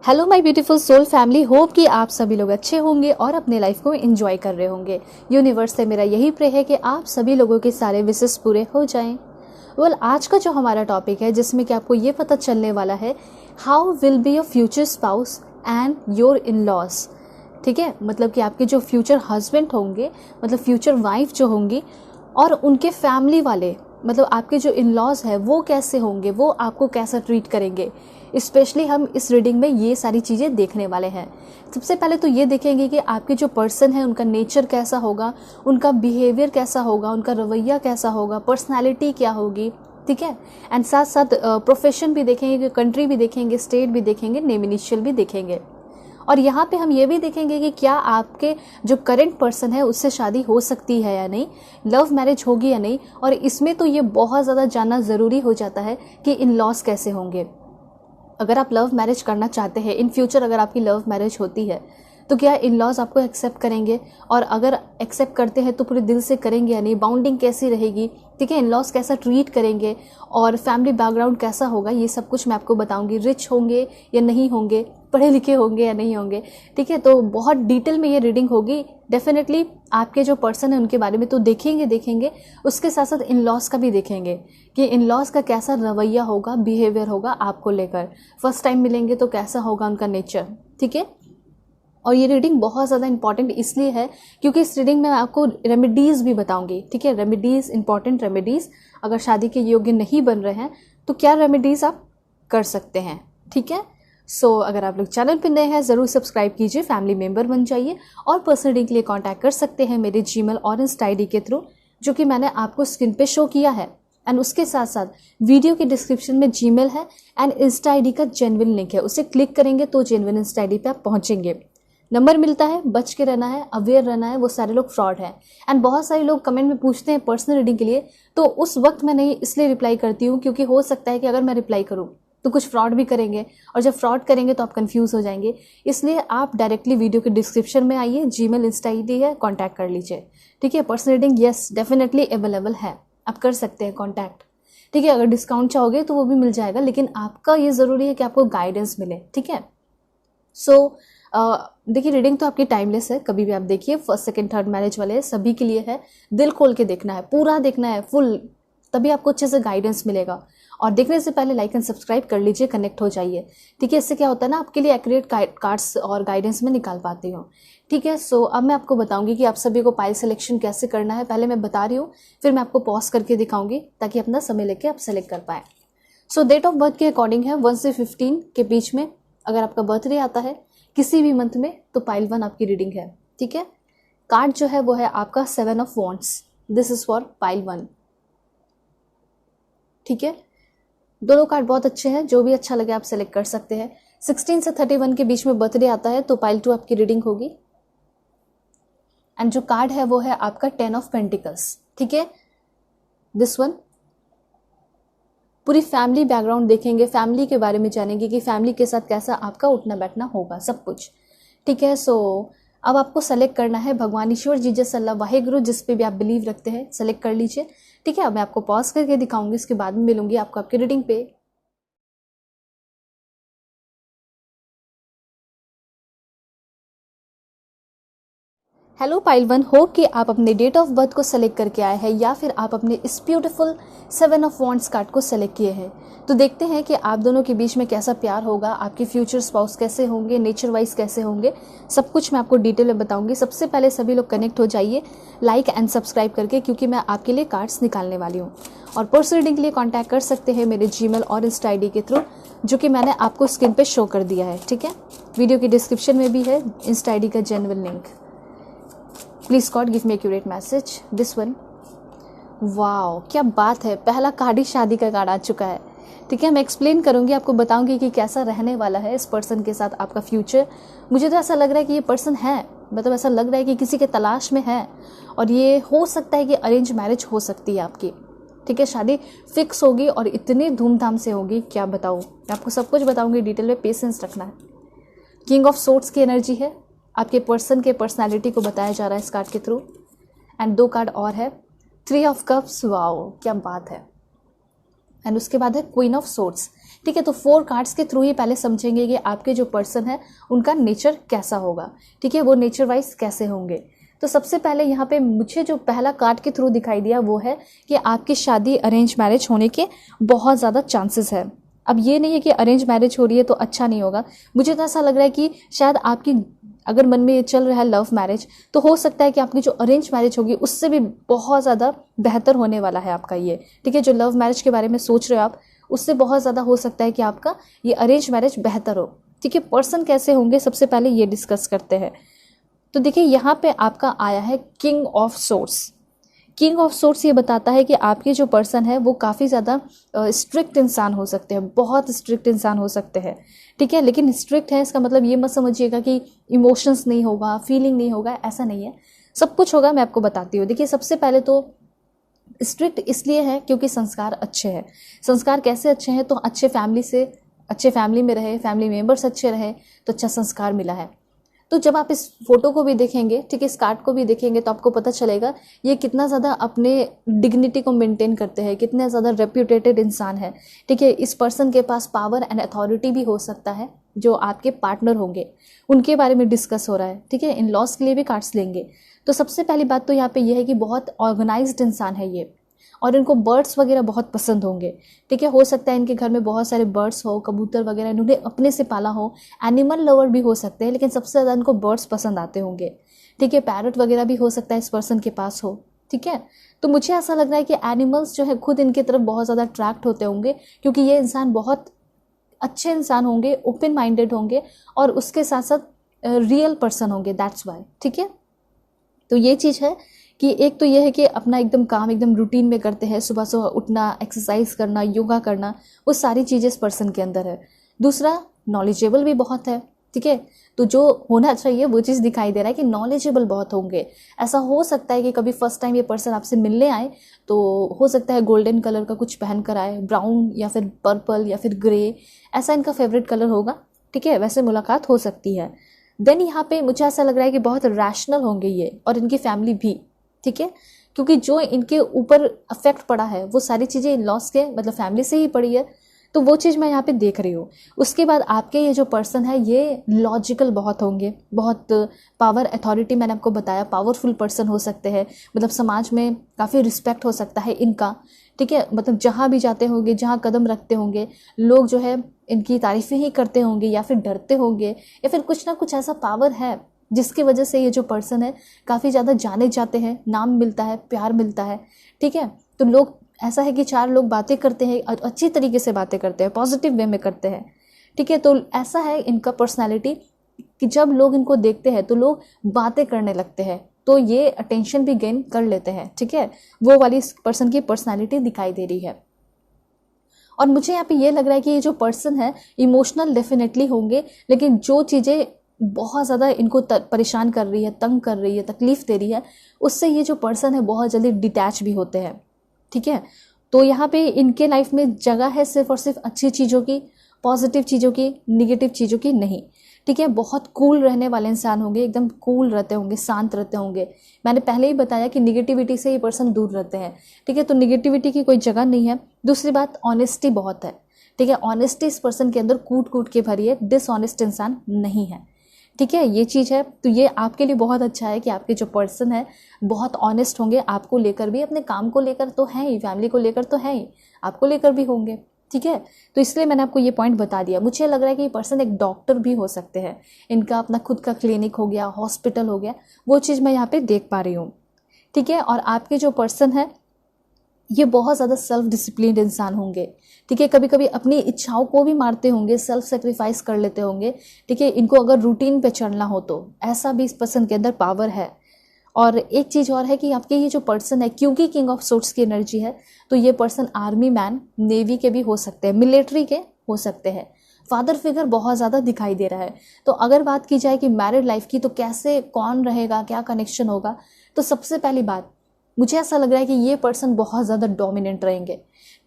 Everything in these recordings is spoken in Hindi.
Hello my beautiful soul family, hope कि आप सभी लोग अच्छे होंगे और अपने लाइफ को एंजॉय कर रहे होंगे। यूनिवर्स से मेरा यही प्रे है कि आप सभी लोगों के सारे विशेष पूरे हो जाएं। आज का जो हमारा टॉपिक है जिसमें कि आपको ये पता चलने वाला है how will be your future spouse and your in loss. ठीक है, मतलब कि आपके जो फ्यूचर हस्बैंड होंगे, मतलब फ्यूचर वाइफ जो होंगी, और उनके फैमिली वाले, मतलब आपके जो इन लॉज है वो कैसे होंगे, वो आपको कैसा ट्रीट करेंगे। स्पेशली हम इस रीडिंग में ये सारी चीज़ें देखने वाले हैं। सबसे पहले तो ये देखेंगे कि आपके जो पर्सन है उनका नेचर कैसा होगा, उनका बिहेवियर कैसा होगा, उनका रवैया कैसा होगा, पर्सनैलिटी क्या होगी। ठीक है, एंड साथ साथ प्रोफेशन भी देखेंगे, कंट्री भी देखेंगे, स्टेट भी देखेंगे, नेम इनिशियल भी देखेंगे। और यहाँ पे हम ये भी देखेंगे कि क्या आपके जो करंट पर्सन है उससे शादी हो सकती है या नहीं, लव मैरिज होगी या नहीं। और इसमें तो ये बहुत ज़्यादा जानना ज़रूरी हो जाता है कि इन लॉस कैसे होंगे। अगर आप लव मैरिज करना चाहते हैं, इन फ्यूचर अगर आपकी लव मैरिज होती है तो क्या इन लॉज आपको एक्सेप्ट करेंगे, और अगर एक्सेप्ट करते हैं तो पूरे दिल से करेंगे या नहीं, बाउंडिंग कैसी रहेगी, ठीक है, इन लॉज कैसा ट्रीट करेंगे, और फैमिली बैकग्राउंड कैसा होगा, ये सब कुछ मैं आपको बताऊंगी। रिच होंगे या नहीं होंगे, पढ़े लिखे होंगे या नहीं होंगे। ठीक है, तो बहुत डिटेल में ये रीडिंग होगी। डेफिनेटली आपके जो पर्सन है उनके बारे में तो देखेंगे, उसके साथ साथ इन लॉज का भी देखेंगे कि इन लॉज का कैसा रवैया होगा, बिहेवियर होगा आपको लेकर। फर्स्ट टाइम मिलेंगे तो कैसा होगा उनका नेचर। ठीक है, और ये रीडिंग बहुत ज़्यादा इंपॉर्टेंट इसलिए है क्योंकि इस रीडिंग में मैं आपको रेमेडीज़ भी बताऊंगी। ठीक है, रेमेडीज़, इंपॉर्टेंट रेमेडीज़। अगर शादी के योग्य नहीं बन रहे हैं तो क्या रेमेडीज़ आप कर सकते हैं। ठीक है, अगर आप लोग चैनल पर नए हैं ज़रूर सब्सक्राइब कीजिए, फैमिली मेम्बर बन जाइए, और पर्सनल रीडिंग के लिए कॉन्टैक्ट कर सकते हैं मेरे जीमेल और इंस्टा आईडी के थ्रू, जो कि मैंने आपको स्क्रीन पे शो किया है। एंड उसके साथ साथ वीडियो के डिस्क्रिप्शन में जीमेल है एंड इंस्टा आईडी का जेन्युइन लिंक है, उसे क्लिक करेंगे तो जेन्युइन इंस्टा आईडी पे आप पहुंचेंगे। नंबर मिलता है, बच के रहना है, अवेयर रहना है, वो सारे लोग फ्रॉड हैं। एंड बहुत सारे लोग कमेंट में पूछते हैं पर्सनल रीडिंग के लिए, तो उस वक्त मैं नहीं इसलिए रिप्लाई करती हूँ क्योंकि हो सकता है कि अगर मैं रिप्लाई करूँ तो कुछ फ्रॉड भी करेंगे, और जब फ्रॉड करेंगे तो आप कंफ्यूज हो जाएंगे। इसलिए आप डायरेक्टली वीडियो के डिस्क्रिप्शन में आइए, जीमेल इंस्टा आईडी है, कॉन्टैक्ट कर लीजिए। ठीक है, personal reading yes definitely available है, आप कर सकते हैं कॉन्टैक्ट। ठीक है, अगर डिस्काउंट चाहोगे तो वो भी मिल जाएगा, लेकिन आपका ये ज़रूरी है कि आपको गाइडेंस मिले। ठीक है, देखिए रीडिंग तो आपकी टाइमलेस है, कभी भी आप देखिए। फर्स्ट सेकंड थर्ड मैरिज वाले सभी के लिए है, दिल खोल के देखना है, पूरा देखना है फुल, तभी आपको अच्छे से गाइडेंस मिलेगा। और देखने से पहले लाइक एंड सब्सक्राइब कर लीजिए, कनेक्ट हो जाइए। ठीक है, इससे क्या होता है ना, आपके लिए एक्यूरेट कार्ड्स और गाइडेंस में निकाल पाती हूँ। ठीक है, अब मैं आपको बताऊंगी कि आप सभी को पाइल सिलेक्शन कैसे करना है। पहले मैं बता रही हूँ, फिर मैं आपको पॉज करके दिखाऊंगी ताकि अपना समय लेके आप सेलेक्ट कर पाए। डेट ऑफ बर्थ के अकॉर्डिंग है 1 से 15 के बीच में। अगर आपका बर्थडे आता है किसी भी मंथ में तो पाइल 1 आपकी रीडिंग है। ठीक है, कार्ड जो है वो है आपका 7 of wands, this is for pile 1। ठीक है, दोनों कार्ड बहुत अच्छे हैं, जो भी अच्छा लगे आप सेलेक्ट कर सकते हैं। 16 से 31 के बीच में बर्थडे आता है तो पाइल 2 आपकी रीडिंग होगी। एंड जो कार्ड है वो है आपका 10 ऑफ पेंटिकल्स। ठीक है, दिस वन। पूरी फैमिली बैकग्राउंड देखेंगे, फैमिली के बारे में जानेंगे कि फैमिली के साथ कैसा आपका उठना बैठना होगा, सब कुछ। ठीक है, अब आपको सेलेक्ट करना है भगवान ईश्वर, जीसस, अल्लाह, वाहेगुरु, जिस पे भी आप बिलीव रखते हैं, सेलेक्ट कर लीजिए। ठीक है, अब मैं आपको पॉज करके दिखाऊंगी, इसके बाद में मिलूंगी आपको आपकी रीडिंग पे। हेलो पाइल 1, होप कि आप अपने डेट ऑफ बर्थ को सेलेक्ट करके आए हैं या फिर आप अपने इस ब्यूटीफुल 7 ऑफ वॉन्ड्स कार्ड को सेलेक्ट किए हैं। तो देखते हैं कि आप दोनों के बीच में कैसा प्यार होगा, आपके फ्यूचर स्पाउस कैसे होंगे, नेचर वाइज कैसे होंगे, सब कुछ मैं आपको डिटेल में बताऊंगी। सबसे पहले सभी लोग कनेक्ट हो जाइए लाइक एंड सब्सक्राइब करके, क्योंकि मैं आपके लिए कार्ड्स निकालने वाली हूँ। और पर्सनल रीडिंग के लिए कॉन्टैक्ट कर सकते हैं मेरे जीमेल और इंस्टा आईडी के थ्रू, जो कि मैंने आपको स्क्रीन पे शो कर दिया है। ठीक है, वीडियो के डिस्क्रिप्शन में भी है इंस्टा आईडी का genuine link. Please God give me accurate message, this one. Wow, क्या बात है, पहला कार्ड ही शादी का कार्ड आ चुका है। ठीक है, मैं एक्सप्लेन करूंगी, आपको बताऊंगी कि कैसा रहने वाला है इस पर्सन के साथ आपका फ्यूचर। मुझे तो ऐसा लग रहा है कि ये पर्सन है, मतलब ऐसा लग रहा है कि किसी के तलाश में है, और ये हो सकता है कि अरेंज मैरिज हो सकती है आपकी। ठीक है, शादी फिक्स होगी और इतनी धूमधाम से होगी, क्या बताऊँ, मैं आपको सब कुछ बताऊंगी डिटेल में, पेशेंस रखना है। किंग ऑफ सोर्ड्स की एनर्जी है, आपके पर्सन के पर्सनालिटी को बताया जा रहा है इस कार्ड के थ्रू। एंड 2 कार्ड और है, 3 ऑफ कप्स, वाओ क्या बात है। एंड उसके बाद है क्वीन ऑफ सोर्ड्स। ठीक है, तो 4 कार्ड्स के थ्रू ही पहले समझेंगे कि आपके जो पर्सन है उनका नेचर कैसा होगा, ठीक है, वो नेचर वाइज कैसे होंगे। तो सबसे पहले यहाँ पे मुझे जो पहला कार्ड के थ्रू दिखाई दिया वो है कि आपकी शादी अरेंज मैरिज होने के बहुत ज़्यादा चांसेस है। अब ये नहीं है कि अरेंज मैरिज हो रही है तो अच्छा नहीं होगा, मुझे तो ऐसा लग रहा है कि शायद आपकी अगर मन में ये चल रहा है लव मैरिज, तो हो सकता है कि आपकी जो अरेंज मैरिज होगी उससे भी बहुत ज़्यादा बेहतर होने वाला है आपका ये, ठीक है। जो लव मैरिज के बारे में सोच रहे हो आप, उससे बहुत ज़्यादा हो सकता है कि आपका ये अरेंज मैरिज बेहतर हो, ठीक है। पर्सन कैसे होंगे सबसे पहले ये डिस्कस करते हैं। तो देखिए यहाँ पे आपका आया है king of source. King of source ये बताता है कि आपके जो पर्सन है वो काफ़ी ज़्यादा स्ट्रिक्ट इंसान हो सकते हैं, बहुत स्ट्रिक्ट इंसान हो सकते हैं, ठीक है। लेकिन स्ट्रिक्ट है इसका मतलब ये मत समझिएगा कि इमोशंस नहीं होगा, फीलिंग नहीं होगा, ऐसा नहीं है, सब कुछ होगा। मैं आपको बताती हूँ। देखिए सबसे पहले तो स्ट्रिक्ट इसलिए है क्योंकि संस्कार अच्छे हैं। संस्कार कैसे अच्छे हैं? तो अच्छे फैमिली से, अच्छे फैमिली में रहे, फैमिली मेम्बर्स अच्छे रहे तो अच्छा संस्कार मिला है। तो जब आप इस फोटो को भी देखेंगे, ठीक है, इस कार्ड को भी देखेंगे तो आपको पता चलेगा ये कितना ज़्यादा अपने डिग्निटी को मेंटेन करते हैं, कितने ज़्यादा रेप्यूटेटेड इंसान है, ठीक है। इस पर्सन के पास पावर एंड अथॉरिटी भी हो सकता है, जो आपके पार्टनर होंगे उनके बारे में डिस्कस हो रहा है, ठीक है। इन लॉस के लिए भी कार्ड्स लेंगे। तो सबसे पहली बात तो यहाँ पे ये है कि बहुत ऑर्गेनाइज्ड इंसान है ये, और इनको बर्ड्स वगैरह बहुत पसंद होंगे, ठीक है। हो सकता है इनके घर में बहुत सारे बर्ड्स हो, कबूतर वगैरह इन्होंने अपने से पाला हो, एनिमल लवर भी हो सकते हैं, लेकिन सबसे ज़्यादा इनको बर्ड्स पसंद आते होंगे, ठीक है। पैरट वगैरह भी हो सकता है इस पर्सन के पास हो, ठीक है। तो मुझे ऐसा लग रहा है कि एनिमल्स जो है खुद इनकी तरफ बहुत ज़्यादा अट्रैक्ट होते होंगे, क्योंकि ये इंसान बहुत अच्छे इंसान होंगे, ओपन माइंडेड होंगे, और उसके साथ साथ रियल पर्सन होंगे, दैट्स वाई, ठीक है। तो ये चीज़ है कि एक तो ये है कि अपना एकदम काम एकदम रूटीन में करते हैं, सुबह सुबह उठना, एक्सरसाइज करना, योगा करना, वो सारी चीज़ें इस पर्सन के अंदर है। दूसरा, नॉलेजेबल भी बहुत है, ठीक है। तो जो होना चाहिए वो चीज़ दिखाई दे रहा है कि नॉलेजेबल बहुत होंगे। ऐसा हो सकता है कि कभी फर्स्ट टाइम ये पर्सन आपसे मिलने आए तो हो सकता है गोल्डन कलर का कुछ पहन कर आए, ब्राउन या फिर पर्पल या फिर ग्रे, ऐसा इनका फेवरेट कलर होगा, ठीक है। वैसे मुलाकात हो सकती है। देन यहाँ पे मुझे ऐसा लग रहा है कि बहुत रैशनल होंगे ये, और इनकी फैमिली भी, ठीक है, क्योंकि जो इनके ऊपर अफेक्ट पड़ा है वो सारी चीज़ें इन लॉस के मतलब फैमिली से ही पड़ी है, तो वो चीज़ मैं यहाँ पे देख रही हूँ। उसके बाद आपके ये जो पर्सन है ये लॉजिकल बहुत होंगे, बहुत पावर अथॉरिटी, मैंने आपको बताया पावरफुल पर्सन हो सकते हैं, मतलब समाज में काफ़ी रिस्पेक्ट हो सकता है इनका, ठीक है। मतलब जहाँ भी जाते होंगे, जहाँ कदम रखते होंगे, लोग जो है इनकी तारीफ़ें ही करते होंगे या फिर डरते होंगे, या फिर कुछ ना कुछ ऐसा पावर है जिसकी वजह से ये जो पर्सन है काफ़ी ज़्यादा जाने जाते हैं, नाम मिलता है, प्यार मिलता है, ठीक है। तो लोग, ऐसा है कि 4 लोग बातें करते हैं, अच्छी तरीके से बातें करते हैं, पॉजिटिव वे में करते हैं, ठीक है। तो ऐसा है इनका पर्सनैलिटी कि जब लोग इनको देखते हैं तो लोग बातें करने लगते हैं, तो ये अटेंशन भी गेन कर लेते हैं, ठीक है। वो वाली इस पर्सन की पर्सनैलिटी दिखाई दे रही है। और मुझे यहाँ पे ये लग रहा है कि ये जो पर्सन है इमोशनल डेफिनेटली होंगे, लेकिन जो चीज़ें बहुत ज़्यादा इनको परेशान कर रही है, तंग कर रही है, तकलीफ़ दे रही है, उससे ये जो पर्सन है बहुत जल्दी डिटैच भी होते हैं, ठीक है। तो यहाँ पे इनके लाइफ में जगह है सिर्फ और सिर्फ अच्छी चीज़ों की, पॉजिटिव चीज़ों की, निगेटिव चीज़ों की नहीं, ठीक है। बहुत कूल रहने वाले इंसान होंगे, एकदम कूल रहते होंगे, शांत रहते होंगे। मैंने पहले ही बताया कि निगेटिविटी से ये पर्सन दूर रहते हैं, ठीक है। तो निगेटिविटी की कोई जगह नहीं है। दूसरी बात, ऑनेस्टी बहुत है, ठीक है। ऑनेस्टी इस पर्सन के अंदर कूट कूट के भरी है, डिसऑनेस्ट इंसान नहीं है, ठीक है। ये चीज़ है, तो ये आपके लिए बहुत अच्छा है कि आपके जो पर्सन है बहुत ऑनेस्ट होंगे, आपको लेकर भी, अपने काम को लेकर तो है ही, फैमिली को लेकर तो है ही, आपको लेकर भी होंगे, ठीक है। तो इसलिए मैंने आपको ये पॉइंट बता दिया। मुझे लग रहा है कि ये पर्सन एक डॉक्टर भी हो सकते हैं, इनका अपना खुद का क्लिनिक हो गया, हॉस्पिटल हो गया, वो चीज़ मैं यहाँ पे देख पा रही हूँ, ठीक है। और आपके जो पर्सन है ये बहुत ज़्यादा सेल्फ डिसिप्लिन्ड इंसान होंगे, ठीक है। कभी कभी अपनी इच्छाओं को भी मारते होंगे, सेल्फ सेक्रीफाइस कर लेते होंगे, ठीक है। इनको अगर रूटीन पे चलना हो तो ऐसा भी इस पर्सन के अंदर पावर है। और एक चीज़ और है कि आपके ये जो पर्सन है, क्योंकि किंग ऑफ सोर्ट्स की एनर्जी है, तो ये पर्सन आर्मी मैन, नेवी के भी हो सकते हैं, मिलिट्री के हो सकते हैं। फादर फिगर बहुत ज़्यादा दिखाई दे रहा है। तो अगर बात की जाए कि मैरिड लाइफ की, तो कैसे, कौन रहेगा, क्या कनेक्शन होगा, तो सबसे पहली बात मुझे ऐसा लग रहा है कि ये पर्सन बहुत ज़्यादा डोमिनेंट रहेंगे,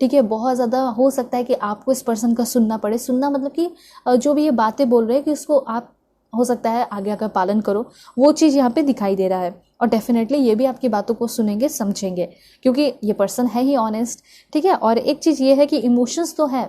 ठीक है। बहुत ज़्यादा हो सकता है कि आपको इस पर्सन का सुनना पड़े, सुनना मतलब कि जो भी ये बातें बोल रहे हैं कि उसको आप हो सकता है आगे आकर पालन करो, वो चीज़ यहाँ पे दिखाई दे रहा है। और डेफिनेटली ये भी आपकी बातों को सुनेंगे, समझेंगे, क्योंकि ये पर्सन है ही ऑनेस्ट, ठीक है। और एक चीज़ ये है कि इमोशंस तो है,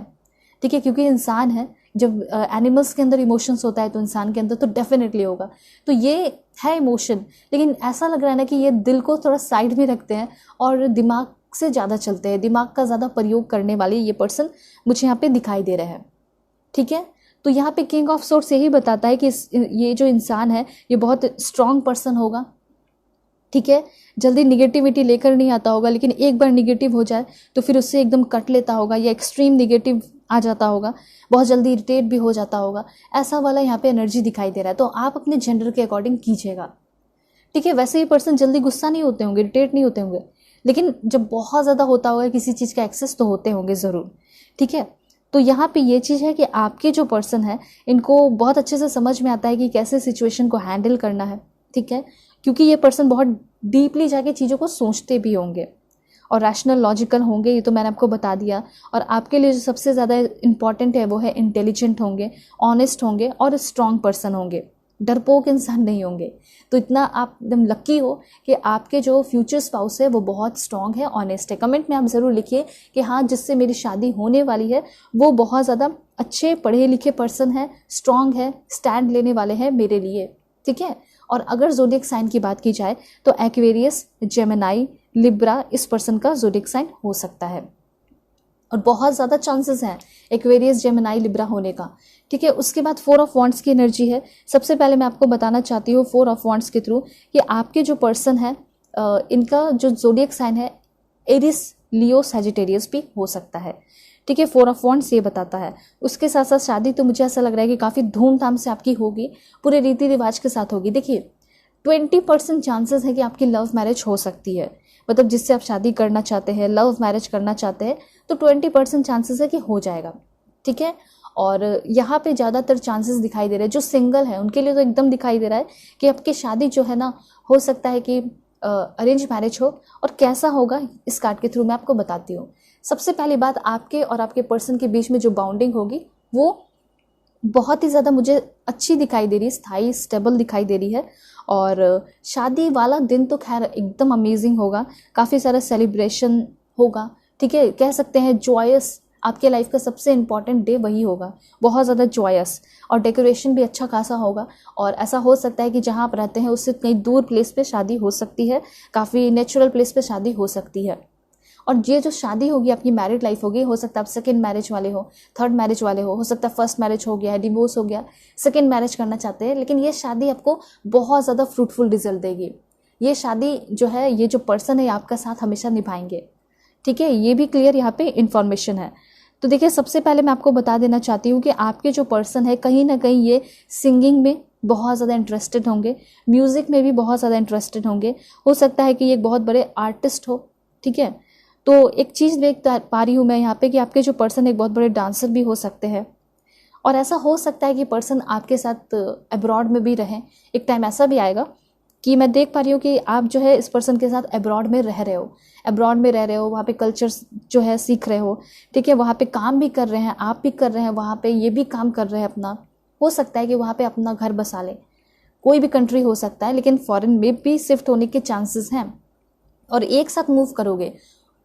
ठीक है, क्योंकि इंसान है, जब एनिमल्स के अंदर इमोशंस होता है तो इंसान के अंदर तो डेफिनेटली होगा। तो ये है इमोशन, लेकिन ऐसा लग रहा है ना कि ये दिल को थोड़ा साइड में रखते हैं और दिमाग से ज़्यादा चलते हैं, दिमाग का ज़्यादा प्रयोग करने वाले ये पर्सन मुझे यहाँ पे दिखाई दे रहे हैं। ठीक है, तो यहाँ पे किंग ऑफ सोर्ड्स यही बताता है कि ये जो इंसान है ये बहुत स्ट्रांग पर्सन होगा। ठीक है, जल्दी निगेटिविटी लेकर नहीं आता होगा, लेकिन एक बार निगेटिव हो जाए तो फिर उससे एकदम कट लेता होगा, या एक्सट्रीम निगेटिव आ जाता होगा, बहुत जल्दी इरिटेट भी हो जाता होगा। ऐसा वाला यहाँ पे एनर्जी दिखाई दे रहा है। तो आप अपने जेंडर के अकॉर्डिंग कीजिएगा। ठीक है, वैसे ये पर्सन जल्दी गुस्सा नहीं होते होंगे, इरिटेट नहीं होते होंगे, लेकिन जब बहुत ज़्यादा होता होगा किसी चीज़ का एक्सेस तो होते होंगे ज़रूर। ठीक है, तो यहाँ पे ये चीज़ है कि आपके जो पर्सन है इनको बहुत अच्छे से समझ में आता है कि कैसे सिचुएशन को हैंडल करना है। ठीक है, क्योंकि ये पर्सन बहुत डीपली जाके चीज़ों को सोचते भी होंगे और रैशनल लॉजिकल होंगे, ये तो मैंने आपको बता दिया। और आपके लिए जो सबसे ज़्यादा इम्पॉर्टेंट है वो है इंटेलिजेंट होंगे, ऑनेस्ट होंगे और स्ट्रॉन्ग पर्सन होंगे, डरपोक इंसान नहीं होंगे। तो इतना आप एकदम लकी हो कि आपके जो फ्यूचर स्पाउस है वो बहुत स्ट्रॉन्ग है, ऑनेस्ट है। कमेंट में आप ज़रूर लिखिए कि हाँ, जिससे मेरी शादी होने वाली है वो बहुत ज़्यादा अच्छे पढ़े लिखे पर्सन है, स्ट्रॉन्ग है, स्टैंड लेने वाले हैं मेरे लिए। ठीक है, और अगर ज़ोडिएक साइन की बात की जाए तो एक्वेरियस, जेमिनाई, लिब्रा इस पर्सन का ज़ोडिएक साइन हो सकता है, और बहुत ज़्यादा चांसेस हैं एक्वेरियस, जेमिनाई, लिब्रा होने का। ठीक है, उसके बाद 4 ऑफ वॉन्ड्स की एनर्जी है। सबसे पहले मैं आपको बताना चाहती हूँ 4 ऑफ वॉन्ड्स के थ्रू कि आपके जो पर्सन है इनका जो ज़ोडिएक साइन है एरिस, लियो, सैजिटेरियस भी हो सकता है। ठीक है, 4 ऑफ वॉन्ड्स ये बताता है। उसके साथ साथ शादी तो मुझे ऐसा लग रहा है कि काफ़ी धूमधाम से आपकी होगी, पूरे रीति रिवाज के साथ होगी। देखिए 20% चांसेस है कि आपकी लव मैरिज हो सकती है, मतलब जिससे आप शादी करना चाहते हैं, लव मैरिज करना चाहते हैं, तो 20% चांसेस है कि हो जाएगा। ठीक है, और यहाँ पे ज़्यादातर चांसेस दिखाई दे रहे हैं जो सिंगल है उनके लिए, तो एकदम दिखाई दे रहा है कि आपकी शादी जो है ना, हो सकता है कि अरेंज मैरिज हो। और कैसा होगा इस कार्ड के थ्रू मैं आपको बताती हूँ। सबसे पहली बात, आपके और आपके पर्सन के बीच में जो बाउंडिंग होगी वो बहुत ही ज़्यादा मुझे अच्छी दिखाई दे रही है, स्थायी, स्टेबल दिखाई दे रही है। और शादी वाला दिन तो खैर एकदम अमेजिंग होगा, काफ़ी सारा सेलिब्रेशन होगा। ठीक है, कह सकते हैं जॉयस, आपके लाइफ का सबसे इम्पॉर्टेंट डे वही होगा, बहुत ज़्यादा जॉयस। और डेकोरेशन भी अच्छा खासा होगा, और ऐसा हो सकता है कि जहाँ आप रहते हैं उससे कहीं दूर प्लेस पे शादी हो सकती है, काफ़ी नेचुरल प्लेस पे शादी हो सकती है। और ये जो शादी होगी आपकी मैरिड लाइफ होगी, हो सकता है आप सेकंड मैरिज वाले हो, थर्ड मैरिज वाले हो सकता है फर्स्ट मैरिज हो गया है, डिवोर्स हो गया, सेकंड मैरिज करना चाहते हैं, लेकिन ये शादी आपको बहुत ज़्यादा फ्रूटफुल रिजल्ट देगी। ये शादी जो है, ये जो पर्सन है आपका साथ हमेशा निभाएंगे। ठीक है, ये भी क्लियर यहाँ पे इन्फॉर्मेशन है। तो देखिए, सबसे पहले मैं आपको बता देना चाहती हूँ कि आपके जो पर्सन है कहीं ना कहीं ये सिंगिंग में बहुत ज़्यादा इंटरेस्टेड होंगे, म्यूज़िक में भी बहुत ज़्यादा इंटरेस्टेड होंगे। हो सकता है कि ये एक बहुत बड़े आर्टिस्ट हो। ठीक है, तो एक चीज़ देख पा रही हूँ मैं यहाँ पे कि आपके जो पर्सन एक बहुत बड़े डांसर भी हो सकते हैं, और ऐसा हो सकता है कि पर्सन आपके साथ अब्रॉड में भी रहें। एक टाइम ऐसा भी आएगा कि मैं देख पा रही हूँ कि आप जो है इस पर्सन के साथ अब्रॉड में रह रहे हो, अब्रॉड में रह रहे हो, वहाँ पे कल्चर जो है सीख रहे हो। ठीक है, वहाँ पे काम भी कर रहे हैं, आप भी कर रहे हैं, वहाँ पे ये भी काम कर रहे हैं अपना। हो सकता है कि वहाँ पे अपना घर बसा लें, कोई भी कंट्री हो सकता है, लेकिन फॉरेन में भी शिफ्ट होने के चांसेस हैं। और एक साथ मूव करोगे,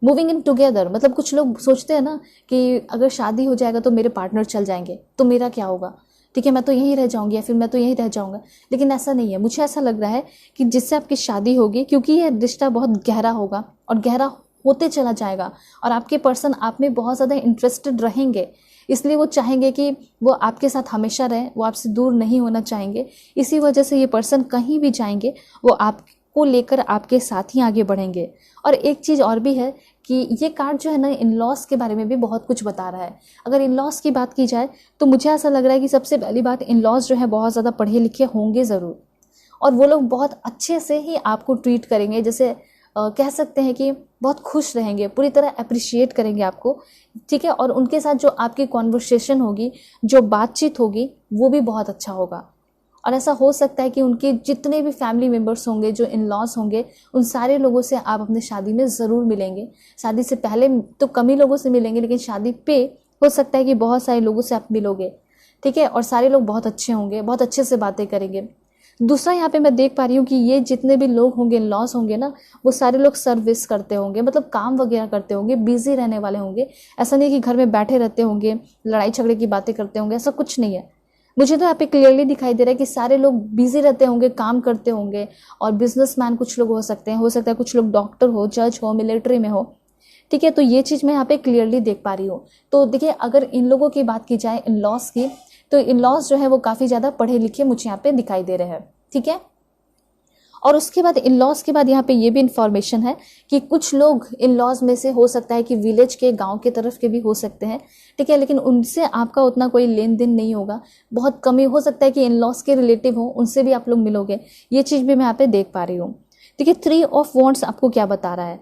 मूविंग इन टुगेदर। मतलब कुछ लोग सोचते हैं ना कि अगर शादी हो जाएगा तो मेरे पार्टनर चल जाएंगे तो मेरा क्या होगा, ठीक है, मैं तो यहीं रह जाऊंगी या फिर मैं तो यहीं रह जाऊंगा। लेकिन ऐसा नहीं है। मुझे ऐसा लग रहा है कि जिससे आपकी शादी होगी, क्योंकि ये रिश्ता बहुत गहरा होगा और गहरा होते चला जाएगा, और आपके पर्सन आप में बहुत ज़्यादा इंटरेस्टेड रहेंगे, इसलिए वो चाहेंगे कि वो आपके साथ हमेशा रहें, वो आपसे दूर नहीं होना चाहेंगे। इसी वजह से ये पर्सन कहीं भी जाएंगे वो आपको लेकर आपके साथ ही आगे बढ़ेंगे। और एक चीज़ और भी है कि ये कार्ड जो है ना, इन लॉस के बारे में भी बहुत कुछ बता रहा है। अगर इन लॉस की बात की जाए तो मुझे ऐसा लग रहा है कि सबसे पहली बात, इन लॉस जो है बहुत ज़्यादा पढ़े लिखे होंगे ज़रूर, और वो लोग बहुत अच्छे से ही आपको ट्रीट करेंगे। जैसे कह सकते हैं कि बहुत खुश रहेंगे, पूरी तरह अप्रिशिएट करेंगे आपको। ठीक है, और उनके साथ जो आपकी कॉन्वर्सेशन होगी, जो बातचीत होगी, वो भी बहुत अच्छा होगा। और ऐसा हो सकता है कि उनके जितने भी फैमिली मेम्बर्स होंगे, जो इन लॉस होंगे, उन सारे लोगों से आप अपने शादी में ज़रूर मिलेंगे। शादी से पहले तो कम ही लोगों से मिलेंगे, लेकिन शादी पे हो सकता है कि बहुत सारे लोगों से आप मिलोगे। ठीक है, और सारे लोग बहुत अच्छे होंगे, बहुत अच्छे से बातें करेंगे। दूसरा यहाँ पे मैं देख पा रही हूँ कि ये जितने भी लोग होंगे, लॉस होंगे ना, वो सारे लोग सर्विस करते होंगे, मतलब काम वगैरह करते होंगे, बिजी रहने वाले होंगे। ऐसा नहीं कि घर में बैठे रहते होंगे, लड़ाई झगड़े की बातें करते होंगे, ऐसा कुछ नहीं है। मुझे तो यहाँ पे क्लियरली दिखाई दे रहा है कि सारे लोग बिजी रहते होंगे, काम करते होंगे, और बिजनेसमैन कुछ लोग हो सकते हैं, हो सकता है कुछ लोग डॉक्टर हो, जज हो, मिलिट्री में हो। ठीक है, तो ये चीज़ मैं यहाँ पे क्लियरली देख पा रही हूँ। तो देखिए, अगर इन लोगों की बात की जाए, इन लॉस की, तो इन लॉस जो है वो काफ़ी ज़्यादा पढ़े लिखे मुझे यहाँ पे दिखाई दे रहे हैं। ठीक है, और उसके बाद इन लॉज के बाद यहाँ पे ये भी इंफॉर्मेशन है कि कुछ लोग इन लॉज में से हो सकता है कि विलेज के, गांव के तरफ के भी हो सकते हैं। ठीक है, लेकिन उनसे आपका उतना कोई लेन देन नहीं होगा, बहुत कमी। हो सकता है कि इन लॉज के रिलेटिव हो, उनसे भी आप लोग मिलोगे, ये चीज़ भी मैं यहाँ पे देख पा रही हूँ। ठीक है, 3 ऑफ वॉन्ड्स आपको क्या बता रहा है?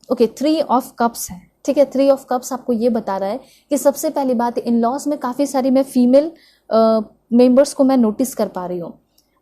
ओके, 3 ऑफ कप्स है। ठीक है, 3 ऑफ कप्स आपको ये बता रहा है कि सबसे पहली बात, इन लॉज में काफ़ी सारी मैं फीमेल मेंबर्स को मैं नोटिस कर पा रही हूँ।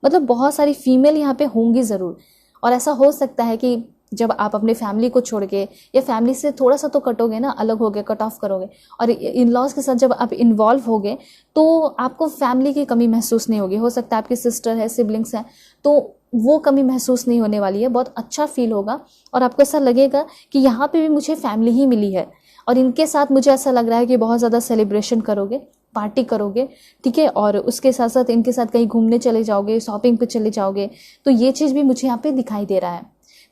मतलब बहुत सारी फीमेल यहाँ पे होंगी ज़रूर। और ऐसा हो सकता है कि जब आप अपने फैमिली को छोड़ के, या फैमिली से थोड़ा सा तो कटोगे ना, अलग होगे, कट ऑफ करोगे, और इन लॉज के साथ जब आप इन्वॉल्व होगे तो आपको फैमिली की कमी महसूस नहीं होगी। हो सकता है आपकी सिस्टर है, सिबलिंग्स हैं, तो वो कमी महसूस नहीं होने वाली है। बहुत अच्छा फील होगा और आपको ऐसा लगेगा कि यहाँ पे भी मुझे फैमिली ही मिली है। और इनके साथ मुझे ऐसा लग रहा है कि बहुत ज़्यादा सेलिब्रेशन करोगे, पार्टी करोगे। ठीक है, और उसके साथ साथ इनके साथ कहीं घूमने चले जाओगे, शॉपिंग पे चले जाओगे। तो ये चीज़ भी मुझे यहाँ पे दिखाई दे रहा है।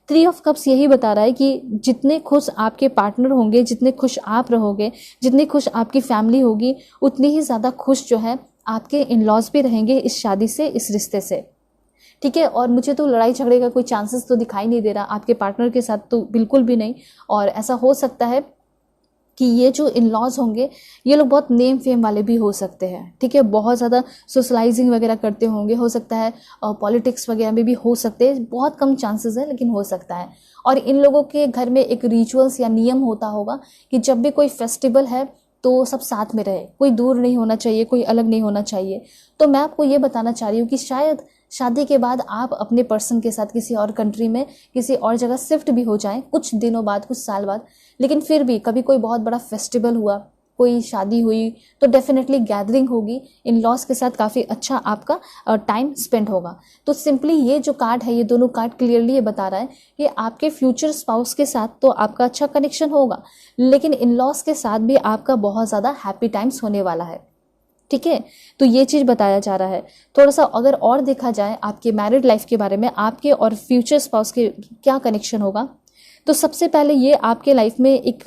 3 ऑफ कप्स यही बता रहा है कि जितने खुश आपके पार्टनर होंगे, जितने खुश आप रहोगे, जितनी खुश आपकी फैमिली होगी, उतनी ही ज़्यादा खुश जो है आपके इन लॉज भी रहेंगे इस शादी से, इस रिश्ते से। ठीक है, और मुझे तो लड़ाई झगड़े का कोई चांसेस तो दिखाई नहीं दे रहा आपके पार्टनर के साथ, तो बिल्कुल भी नहीं। और ऐसा हो सकता है कि ये जो इन लॉज होंगे, ये लोग बहुत नेम फेम वाले भी हो सकते हैं। ठीक है, बहुत ज़्यादा सोशलाइजिंग वगैरह करते होंगे, हो सकता है पॉलिटिक्स वगैरह में भी हो सकते हैं, बहुत कम चांसेस है लेकिन हो सकता है। और इन लोगों के घर में एक रिचुअल्स या नियम होता होगा कि जब भी कोई फेस्टिवल है तो सब साथ में रहे, कोई दूर नहीं होना चाहिए, कोई अलग नहीं होना चाहिए। तो मैं आपको ये बताना चाह रही हूँ कि शायद शादी के बाद आप अपने पर्सन के साथ किसी और कंट्री में, किसी और जगह शिफ्ट भी हो जाएं कुछ दिनों बाद, कुछ साल बाद, लेकिन फिर भी कभी कोई बहुत बड़ा फेस्टिवल हुआ, कोई शादी हुई, तो डेफिनेटली गैदरिंग होगी, इन लॉज के साथ काफ़ी अच्छा आपका टाइम स्पेंड होगा। तो सिंपली ये जो कार्ड है, ये दोनों कार्ड क्लियरली ये बता रहा है कि आपके फ्यूचर स्पाउस के साथ तो आपका अच्छा कनेक्शन होगा, लेकिन इन लॉज के साथ भी आपका बहुत ज़्यादा हैप्पी टाइम्स होने वाला है। ठीक है, तो ये चीज़ बताया जा रहा है। थोड़ा सा अगर और देखा जाए आपके मैरिड लाइफ के बारे में, आपके और फ्यूचर स्पाउस के क्या कनेक्शन होगा, तो सबसे पहले ये आपके लाइफ में एक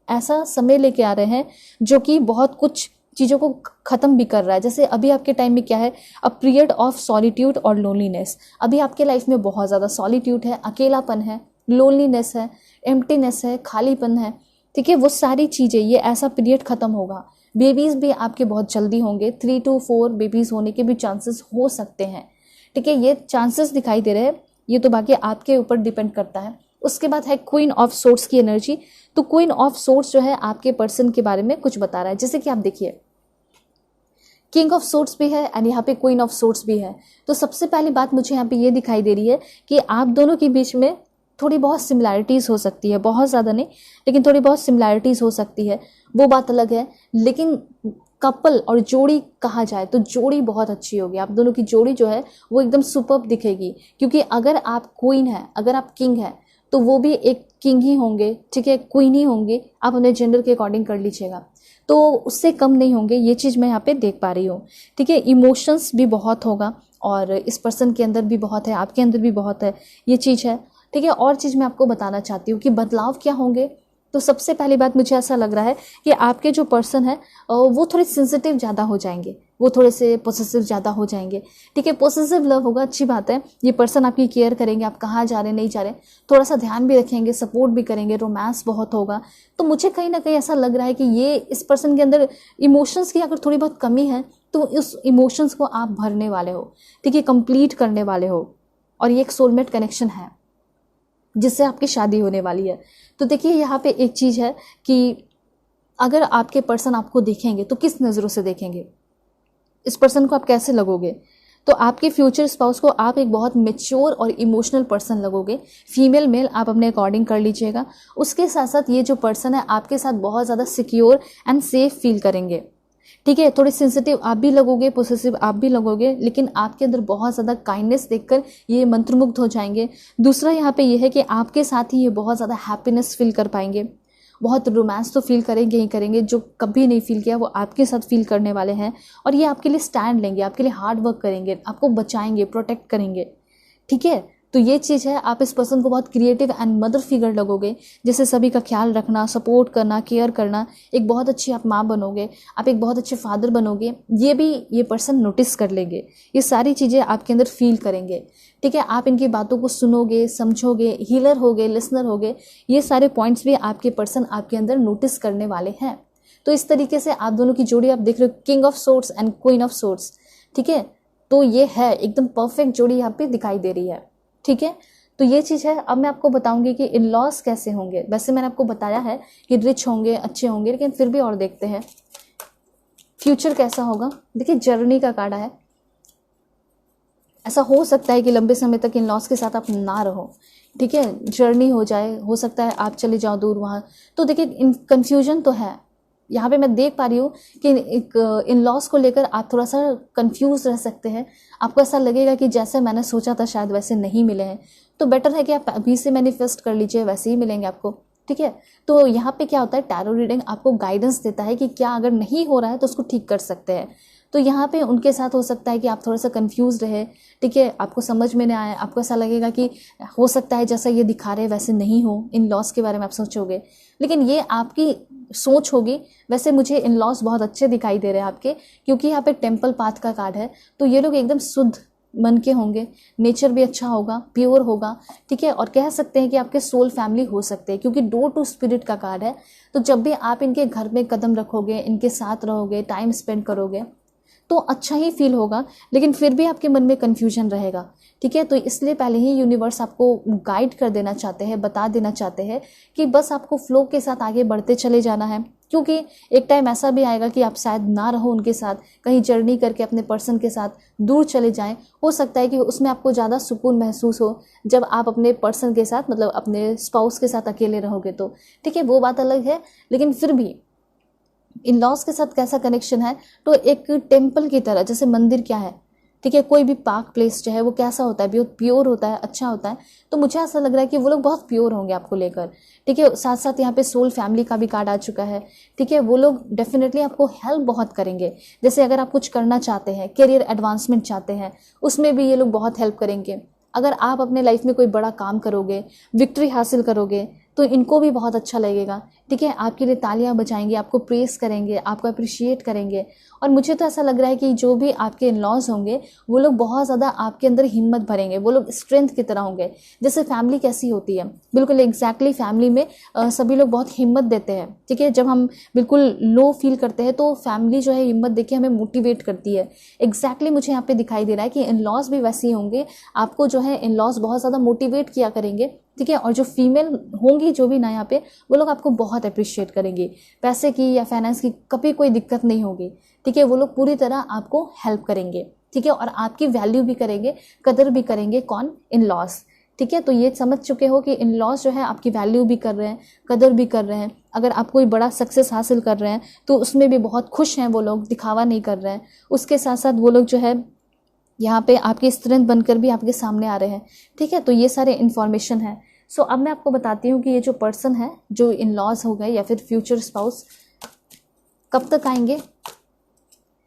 ऐसा समय लेके आ रहे हैं जो कि बहुत कुछ चीज़ों को ख़त्म भी कर रहा है। जैसे अभी आपके टाइम में क्या है, अ पीरियड ऑफ सॉलिट्यूड और लोनलीनेस। अभी आपके लाइफ में बहुत ज़्यादा सॉलिट्यूड है, अकेलापन है, लोनलीनेस है, एम्प्टीनेस है, खालीपन है। ठीक है, वो सारी चीज़ें, ये ऐसा पीरियड ख़त्म होगा। बेबीज़ भी आपके बहुत जल्दी होंगे, 3 to 4 बेबीज़ होने के भी चांसेस हो सकते हैं। ठीक है, ये चांसेस दिखाई दे रहे हैं, ये तो बाकी आपके ऊपर डिपेंड करता है। उसके बाद है क्वीन ऑफ सोर्ड्स की एनर्जी। तो क्वीन ऑफ सोर्ड्स जो है आपके पर्सन के बारे में कुछ बता रहा है। जैसे कि आप देखिए, किंग ऑफ सोर्ड्स भी है एंड यहाँ पे क्वीन ऑफ सोर्ड्स भी है। तो सबसे पहली बात मुझे यहाँ पे ये दिखाई दे रही है कि आप दोनों के बीच में थोड़ी बहुत सिमिलैरिटीज़ हो सकती है, बहुत ज़्यादा नहीं लेकिन थोड़ी बहुत सिमिलैरिटीज़ हो सकती है, वो बात अलग है। लेकिन कपल और जोड़ी कहा जाए तो जोड़ी बहुत अच्छी होगी, आप दोनों की जोड़ी जो है वो एकदम सुपर्ब दिखेगी। क्योंकि अगर आप क्वीन है, अगर आप किंग है, तो वो भी एक किंग ही होंगे, ठीक है, क्वीन ही होंगे, आप अपने जेंडर के अकॉर्डिंग कर लीजिएगा, तो उससे कम नहीं होंगे। ये चीज़ मैं यहाँ पे देख पा रही हूँ। ठीक है, इमोशंस भी बहुत होगा और इस पर्सन के अंदर भी बहुत है, आपके अंदर भी बहुत है, ये चीज़ है। ठीक है, और चीज़ मैं आपको बताना चाहती हूँ कि बदलाव क्या होंगे। तो सबसे पहली बात मुझे ऐसा लग रहा है कि आपके जो पर्सन है वो थोड़े सेंसिटिव ज़्यादा हो जाएंगे, वो थोड़े से पोसेसिव ज़्यादा हो जाएंगे। ठीक है, पोसेसिव लव होगा, अच्छी बात है। ये पर्सन आपकी केयर करेंगे, आप कहाँ जा रहे नहीं जा रहे, थोड़ा सा ध्यान भी रखेंगे, सपोर्ट भी करेंगे, रोमांस बहुत होगा। तो मुझे कहीं ना कहीं ऐसा लग रहा है कि ये इस पर्सन के अंदर इमोशंस की अगर थोड़ी बहुत कमी है तो उस इमोशंस को आप भरने वाले हो। ठीक है, कंप्लीट करने वाले हो, और ये एक सोलमेट कनेक्शन है जिससे आपकी शादी होने वाली है। तो देखिए, यहाँ पे एक चीज़ है कि अगर आपके पर्सन आपको देखेंगे तो किस नज़रों से देखेंगे, इस पर्सन को आप कैसे लगोगे। तो आपके फ्यूचर स्पाउस को आप एक बहुत मैच्योर और इमोशनल पर्सन लगोगे। फीमेल मेल आप अपने अकॉर्डिंग कर लीजिएगा। उसके साथ साथ ये जो पर्सन है आपके साथ बहुत ज़्यादा सिक्योर एंड सेफ फील करेंगे। ठीक है, थोड़े सेंसिटिव आप भी लगोगे, पोसेसिव आप भी लगोगे, लेकिन आपके अंदर बहुत ज़्यादा काइंडनेस देखकर ये मंत्रमुग्ध हो जाएंगे। दूसरा यहाँ पे ये है कि आपके साथ ही ये बहुत ज़्यादा हैप्पीनेस फील कर पाएंगे, बहुत रोमांस तो फील करेंगे ही करेंगे, जो कभी नहीं फील किया वो आपके साथ फील करने वाले हैं। और ये आपके लिए स्टैंड लेंगे, आपके लिए हार्ड वर्क करेंगे, आपको बचाएंगे, प्रोटेक्ट करेंगे। ठीक है, तो ये चीज़ है, आप इस पर्सन को बहुत क्रिएटिव एंड मदर फिगर लगोगे, जैसे सभी का ख्याल रखना, सपोर्ट करना, केयर करना। एक बहुत अच्छी आप माँ बनोगे, आप एक बहुत अच्छे फादर बनोगे, ये भी ये पर्सन नोटिस कर लेंगे, ये सारी चीज़ें आपके अंदर फील करेंगे। ठीक है, आप इनकी बातों को सुनोगे, समझोगे, हीलर होगे, लिसनर होगे, ये सारे पॉइंट्स भी आपके पर्सन आपके अंदर नोटिस करने वाले हैं। तो इस तरीके से आप दोनों की जोड़ी आप देख रहे हो, king of swords and queen of swords. ठीक है, तो ये है एकदम परफेक्ट जोड़ी यहाँ पे दिखाई दे रही है। ठीक है, तो ये चीज़ है। अब मैं आपको बताऊंगी कि इन लॉस कैसे होंगे। वैसे मैंने आपको बताया है कि रिच होंगे, अच्छे होंगे, लेकिन फिर भी और देखते हैं फ्यूचर कैसा होगा। देखिए, जर्नी का कार्ड है। ऐसा हो सकता है कि लंबे समय तक इन लॉस के साथ आप ना रहो। ठीक है, जर्नी हो जाए, हो सकता है आप चले जाओ दूर वहाँ। तो देखिए, कन्फ्यूजन तो है यहाँ पे। मैं देख पा रही हूँ कि इन लॉस को लेकर आप थोड़ा सा कंफ्यूज रह सकते हैं। आपको ऐसा लगेगा कि जैसे मैंने सोचा था शायद वैसे नहीं मिले हैं। तो बेटर है कि आप अभी से मैनिफेस्ट कर लीजिए, वैसे ही मिलेंगे आपको। ठीक है, तो यहाँ पे क्या होता है, टैरो रीडिंग आपको गाइडेंस देता है कि क्या अगर नहीं हो रहा है तो उसको ठीक कर सकते हैं। तो यहाँ पे उनके साथ हो सकता है कि आप थोड़ा सा कंफ्यूज रहे। ठीक है, आपको समझ में नहीं आया, आपको ऐसा लगेगा कि हो सकता है जैसा ये दिखा रहे वैसे नहीं हो, इन लॉस के बारे में आप सोचोगे, लेकिन ये आपकी सोच होगी। वैसे मुझे इन लॉस बहुत अच्छे दिखाई दे रहे हैं आपके, क्योंकि यहाँ पे टेम्पल पाथ का कार्ड है। तो ये लोग एकदम शुद्ध मन के होंगे, नेचर भी अच्छा होगा, प्योर होगा। ठीक है, और कह सकते हैं कि आपके सोल फैमिली हो सकते हैं, क्योंकि डोर टू स्पिरिट का कार्ड है। तो जब भी आप इनके घर में कदम रखोगे, इनके साथ रहोगे, टाइम स्पेंड करोगे, तो अच्छा ही फील होगा, लेकिन फिर भी आपके मन में कन्फ्यूजन रहेगा। ठीक है, तो इसलिए पहले ही यूनिवर्स आपको गाइड कर देना चाहते हैं, बता देना चाहते हैं कि बस आपको फ्लो के साथ आगे बढ़ते चले जाना है। क्योंकि एक टाइम ऐसा भी आएगा कि आप शायद ना रहो उनके साथ, कहीं जर्नी करके अपने पर्सन के साथ दूर चले जाएं। हो सकता है कि उसमें आपको ज़्यादा सुकून महसूस हो जब आप अपने पर्सन के साथ, मतलब अपने स्पाउस के साथ अकेले रहोगे तो। ठीक है, वो बात अलग है, लेकिन फिर भी इन लॉस के साथ कैसा कनेक्शन है, तो एक टेम्पल की तरह, जैसे मंदिर क्या है। ठीक है, कोई भी पार्क प्लेस जो है वो कैसा होता है, बहुत प्योर होता है, अच्छा होता है। तो मुझे ऐसा लग रहा है कि वो लोग बहुत प्योर होंगे आपको लेकर। ठीक है, साथ साथ यहाँ पे सोल फैमिली का भी कार्ड आ चुका है। ठीक है, वो लोग डेफिनेटली आपको हेल्प बहुत करेंगे। जैसे अगर आप कुछ करना चाहते हैं, करियर एडवांसमेंट चाहते हैं, उसमें भी ये लोग बहुत हेल्प करेंगे। अगर आप अपने लाइफ में कोई बड़ा काम करोगे, विक्ट्री हासिल करोगे, तो इनको भी बहुत अच्छा लगेगा। ठीक है, आपके लिए तालियां बजाएंगे, आपको प्रेस करेंगे, आपको अप्रिशिएट करेंगे। और मुझे तो ऐसा लग रहा है कि जो भी आपके इन लॉज होंगे वो लोग बहुत ज़्यादा आपके अंदर हिम्मत भरेंगे। वो लोग स्ट्रेंथ की तरह होंगे। जैसे फैमिली कैसी होती है, बिल्कुल एग्जैक्टली फैमिली में सभी लोग बहुत हिम्मत देते हैं। ठीक है, जब हम बिल्कुल लो फील करते हैं तो फैमिली जो है हिम्मत देके हमें मोटिवेट करती है। एग्जैक्टली मुझे यहाँ पे दिखाई दे रहा है कि इन लॉज भी वैसे ही होंगे। आपको जो है इन लॉज बहुत ज़्यादा मोटिवेट किया करेंगे। ठीक है, और जो फीमेल होंगी जो भी ना यहाँ पे, वो लोग आपको बहुत अप्रिशिएट करेंगे। पैसे की या फाइनेंस की कभी कोई दिक्कत नहीं होगी। ठीक है, वो लोग पूरी तरह आपको हेल्प करेंगे। ठीक है, और आपकी वैल्यू भी करेंगे, कदर भी करेंगे। कौन? इन लॉस। ठीक है, तो ये समझ चुके हो कि इन लॉस जो है आपकी वैल्यू भी कर रहे हैं, कदर भी कर रहे हैं। अगर आप कोई बड़ा सक्सेस हासिल कर रहे हैं तो उसमें भी बहुत खुश हैं वो लोग, दिखावा नहीं कर रहे हैं। उसके साथ साथ वो लोग जो है यहाँ पे आपकी स्ट्रेंथ बनकर भी आपके सामने आ रहे हैं। ठीक है, तो ये सारे इन्फॉर्मेशन है। सो अब मैं आपको बताती हूँ कि ये जो पर्सन है, जो इन लॉज हो गए या फिर फ्यूचर स्पाउस, कब तक आएंगे।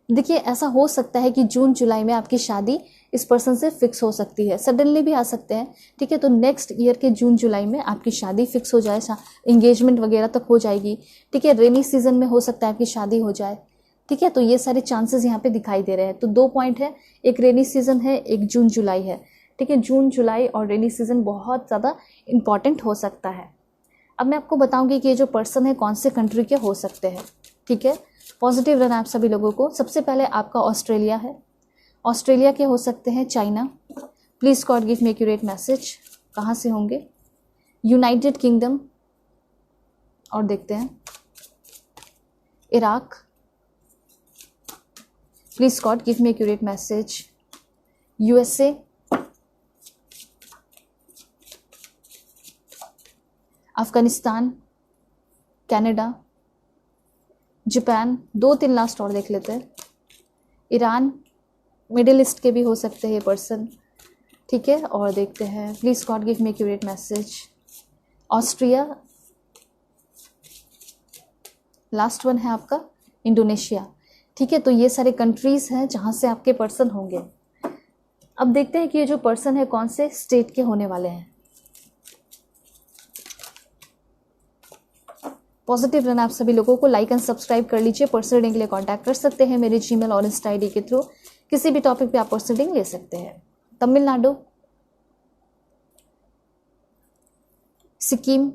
देखिए, ऐसा हो सकता है कि जून जुलाई में आपकी शादी इस पर्सन से फिक्स हो सकती है, सडनली भी आ सकते हैं। ठीक है, तो नेक्स्ट ईयर के जून जुलाई में आपकी शादी फिक्स हो जाए, इंगेजमेंट वगैरह तक हो जाएगी। ठीक है, रेनी सीजन में हो सकता है आपकी शादी हो जाए। ठीक है, तो ये सारे चांसेस यहाँ पे दिखाई दे रहे हैं। तो 2 पॉइंट है, एक रेनी सीजन है, एक जून जुलाई है। ठीक है, जून जुलाई और रेनी सीजन बहुत ज़्यादा इंपॉर्टेंट हो सकता है। अब मैं आपको बताऊंगी कि ये जो पर्सन है कौन से कंट्री के हो सकते हैं। ठीक है, पॉजिटिव रहना आप सभी लोगों को। सबसे पहले आपका ऑस्ट्रेलिया है, ऑस्ट्रेलिया के हो सकते हैं। China, please God give me accurate message, कहाँ से होंगे। यूनाइटेड किंगडम, और देखते हैं Iraq, please God give me accurate message. USA, Afghanistan, Canada, Japan, 2-3 last और देख लेते हैं। ईरान, मिडिल ईस्ट के भी हो सकते हैं ये पर्सन, ठीक है। और देखते हैं, please God give me accurate message. Austria, last one है आपका इंडोनेशिया, ठीक है। तो ये सारे कंट्रीज हैं जहाँ से आपके पर्सन होंगे। अब देखते हैं कि ये जो पर्सन है कौन से स्टेट के होने वाले हैं। पॉजिटिव रहना आप सभी लोगों को। लाइक एंड सब्सक्राइब कर लीजिए। पर्सनल रीडिंग के लिए कांटेक्ट कर सकते हैं मेरे जीमेल और इंस्टा आईडी के थ्रू। किसी भी टॉपिक पे आप पर्सनल रीडिंग ले सकते हैं। तमिलनाडु, सिक्किम,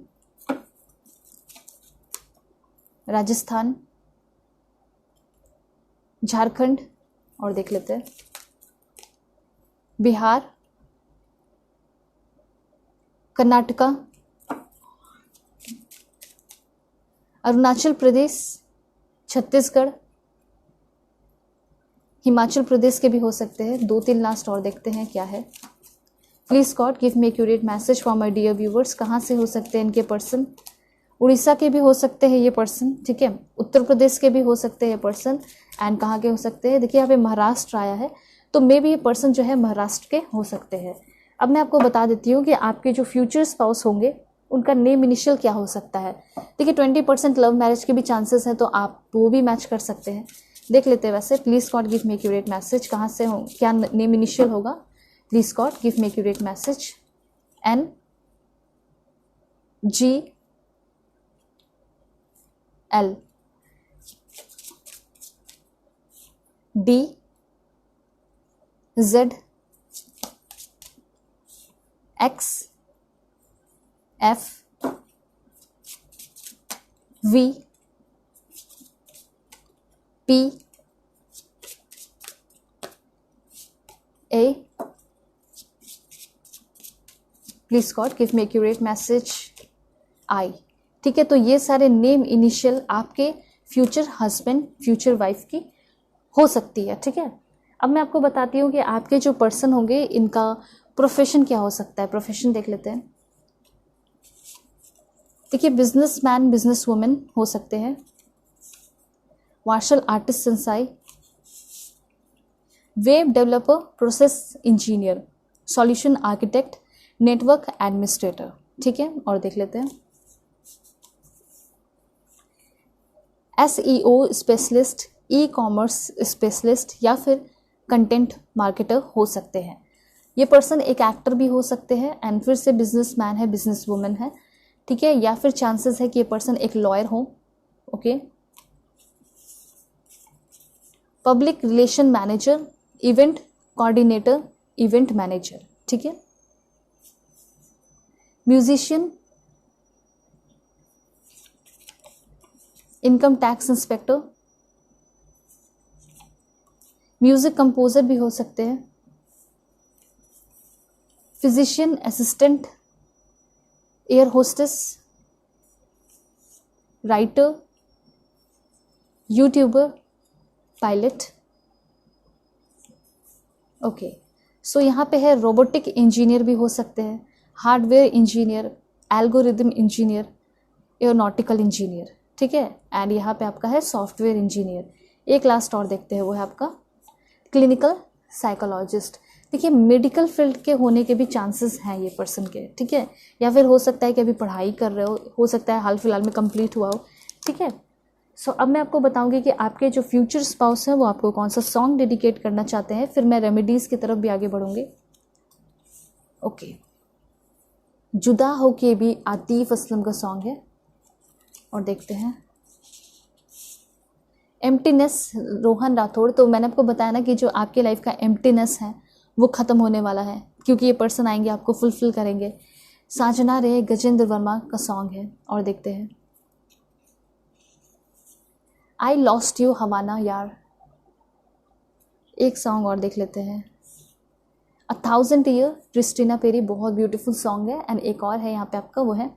राजस्थान, झारखंड, और देख लेते हैं बिहार, कर्नाटका, अरुणाचल प्रदेश, छत्तीसगढ़, हिमाचल प्रदेश के भी हो सकते हैं। 2-3 लास्ट और देखते हैं क्या है। Please God give me accurate message for my dear viewers. कहाँ से हो सकते हैं इनके पर्सन? उड़ीसा के भी हो सकते हैं ये पर्सन, ठीक है। उत्तर प्रदेश के भी हो सकते हैं ये पर्सन। एंड कहाँ के हो सकते हैं? देखिए यहाँ पे महाराष्ट्र आया है, तो मे भी ये पर्सन जो है महाराष्ट्र के हो सकते हैं। अब मैं आपको बता देती हूँ कि आपके जो फ्यूचर स्पाउस होंगे उनका नेम इनिशियल क्या हो सकता है। देखिए 20% लव मैरिज के भी चांसेस हैं, तो आप वो भी मैच कर सकते हैं। देख लेते हैं वैसे। Please God give me accurate message. कहाँ से हो, क्या नेम इनिशियल होगा? Please God give me accurate message. N G L D Z X F V P A। Please God give me accurate message I, ठीक है। तो ये सारे नेम इनिशियल आपके फ्यूचर हस्बैंड, फ्यूचर वाइफ की हो सकती है, ठीक है। अब मैं आपको बताती हूँ कि आपके जो पर्सन होंगे इनका प्रोफेशन क्या हो सकता है। प्रोफेशन देख लेते हैं। देखिए बिजनेसमैन, बिजनेस वुमेन हो सकते हैं, martial artist sensei, web developer, process engineer, solution architect, network administrator, ठीक है। और देख लेते हैं SEO specialist, e commerce specialist, या फिर कंटेंट मार्केटर हो सकते हैं। ये पर्सन एक एक्टर भी हो सकते हैं, एंड फिर से बिजनेसमैन है, बिजनेस वुमेन है, ठीक है। या फिर चांसेस है कि ये पर्सन एक लॉयर हो, okay. Public relation manager, event coordinator, event manager, ठीक है। Musician, income tax inspector, music composer भी हो सकते हैं, physician assistant, air hostess, writer, YouTuber, pilot, okay. So यहाँ पे है रोबोटिक इंजीनियर भी हो सकते हैं, hardware engineer, algorithm engineer, aeronautical engineer, ठीक है। एंड यहाँ पे आपका है सॉफ्टवेयर इंजीनियर। एक लास्ट और देखते हैं, वो है आपका क्लिनिकल साइकोलॉजिस्ट। देखिए मेडिकल फील्ड के होने के भी चांसेस हैं ये पर्सन के, ठीक है। या फिर हो सकता है कि अभी पढ़ाई कर रहे हो सकता है हाल फिलहाल में कंप्लीट हुआ हो, ठीक है। सो अब मैं आपको बताऊंगी कि आपके जो फ्यूचर स्पाउस हैं वो आपको कौन सा सॉन्ग डेडिकेट करना चाहते हैं, फिर मैं रेमेडीज़ की तरफ भी आगे बढ़ूंगी, ओके। जुदा हो के भी आतिफ असलम का सॉन्ग है। और देखते हैं एम्प्टीनेस, रोहन राठौड़। तो मैंने आपको बताया ना कि जो आपके लाइफ का एम्प्टीनेस है वो ख़त्म होने वाला है, क्योंकि ये पर्सन आएंगे आपको फुलफिल करेंगे। साजना रे, गजेंद्र वर्मा का सॉन्ग है। और देखते हैं आई लॉस्ट यू, हवाना यार। एक सॉन्ग और देख लेते हैं, 1000 ईयर, क्रिस्टीना पेरी, बहुत ब्यूटीफुल सॉन्ग है। एंड एक और है यहाँ पे आपका, वो है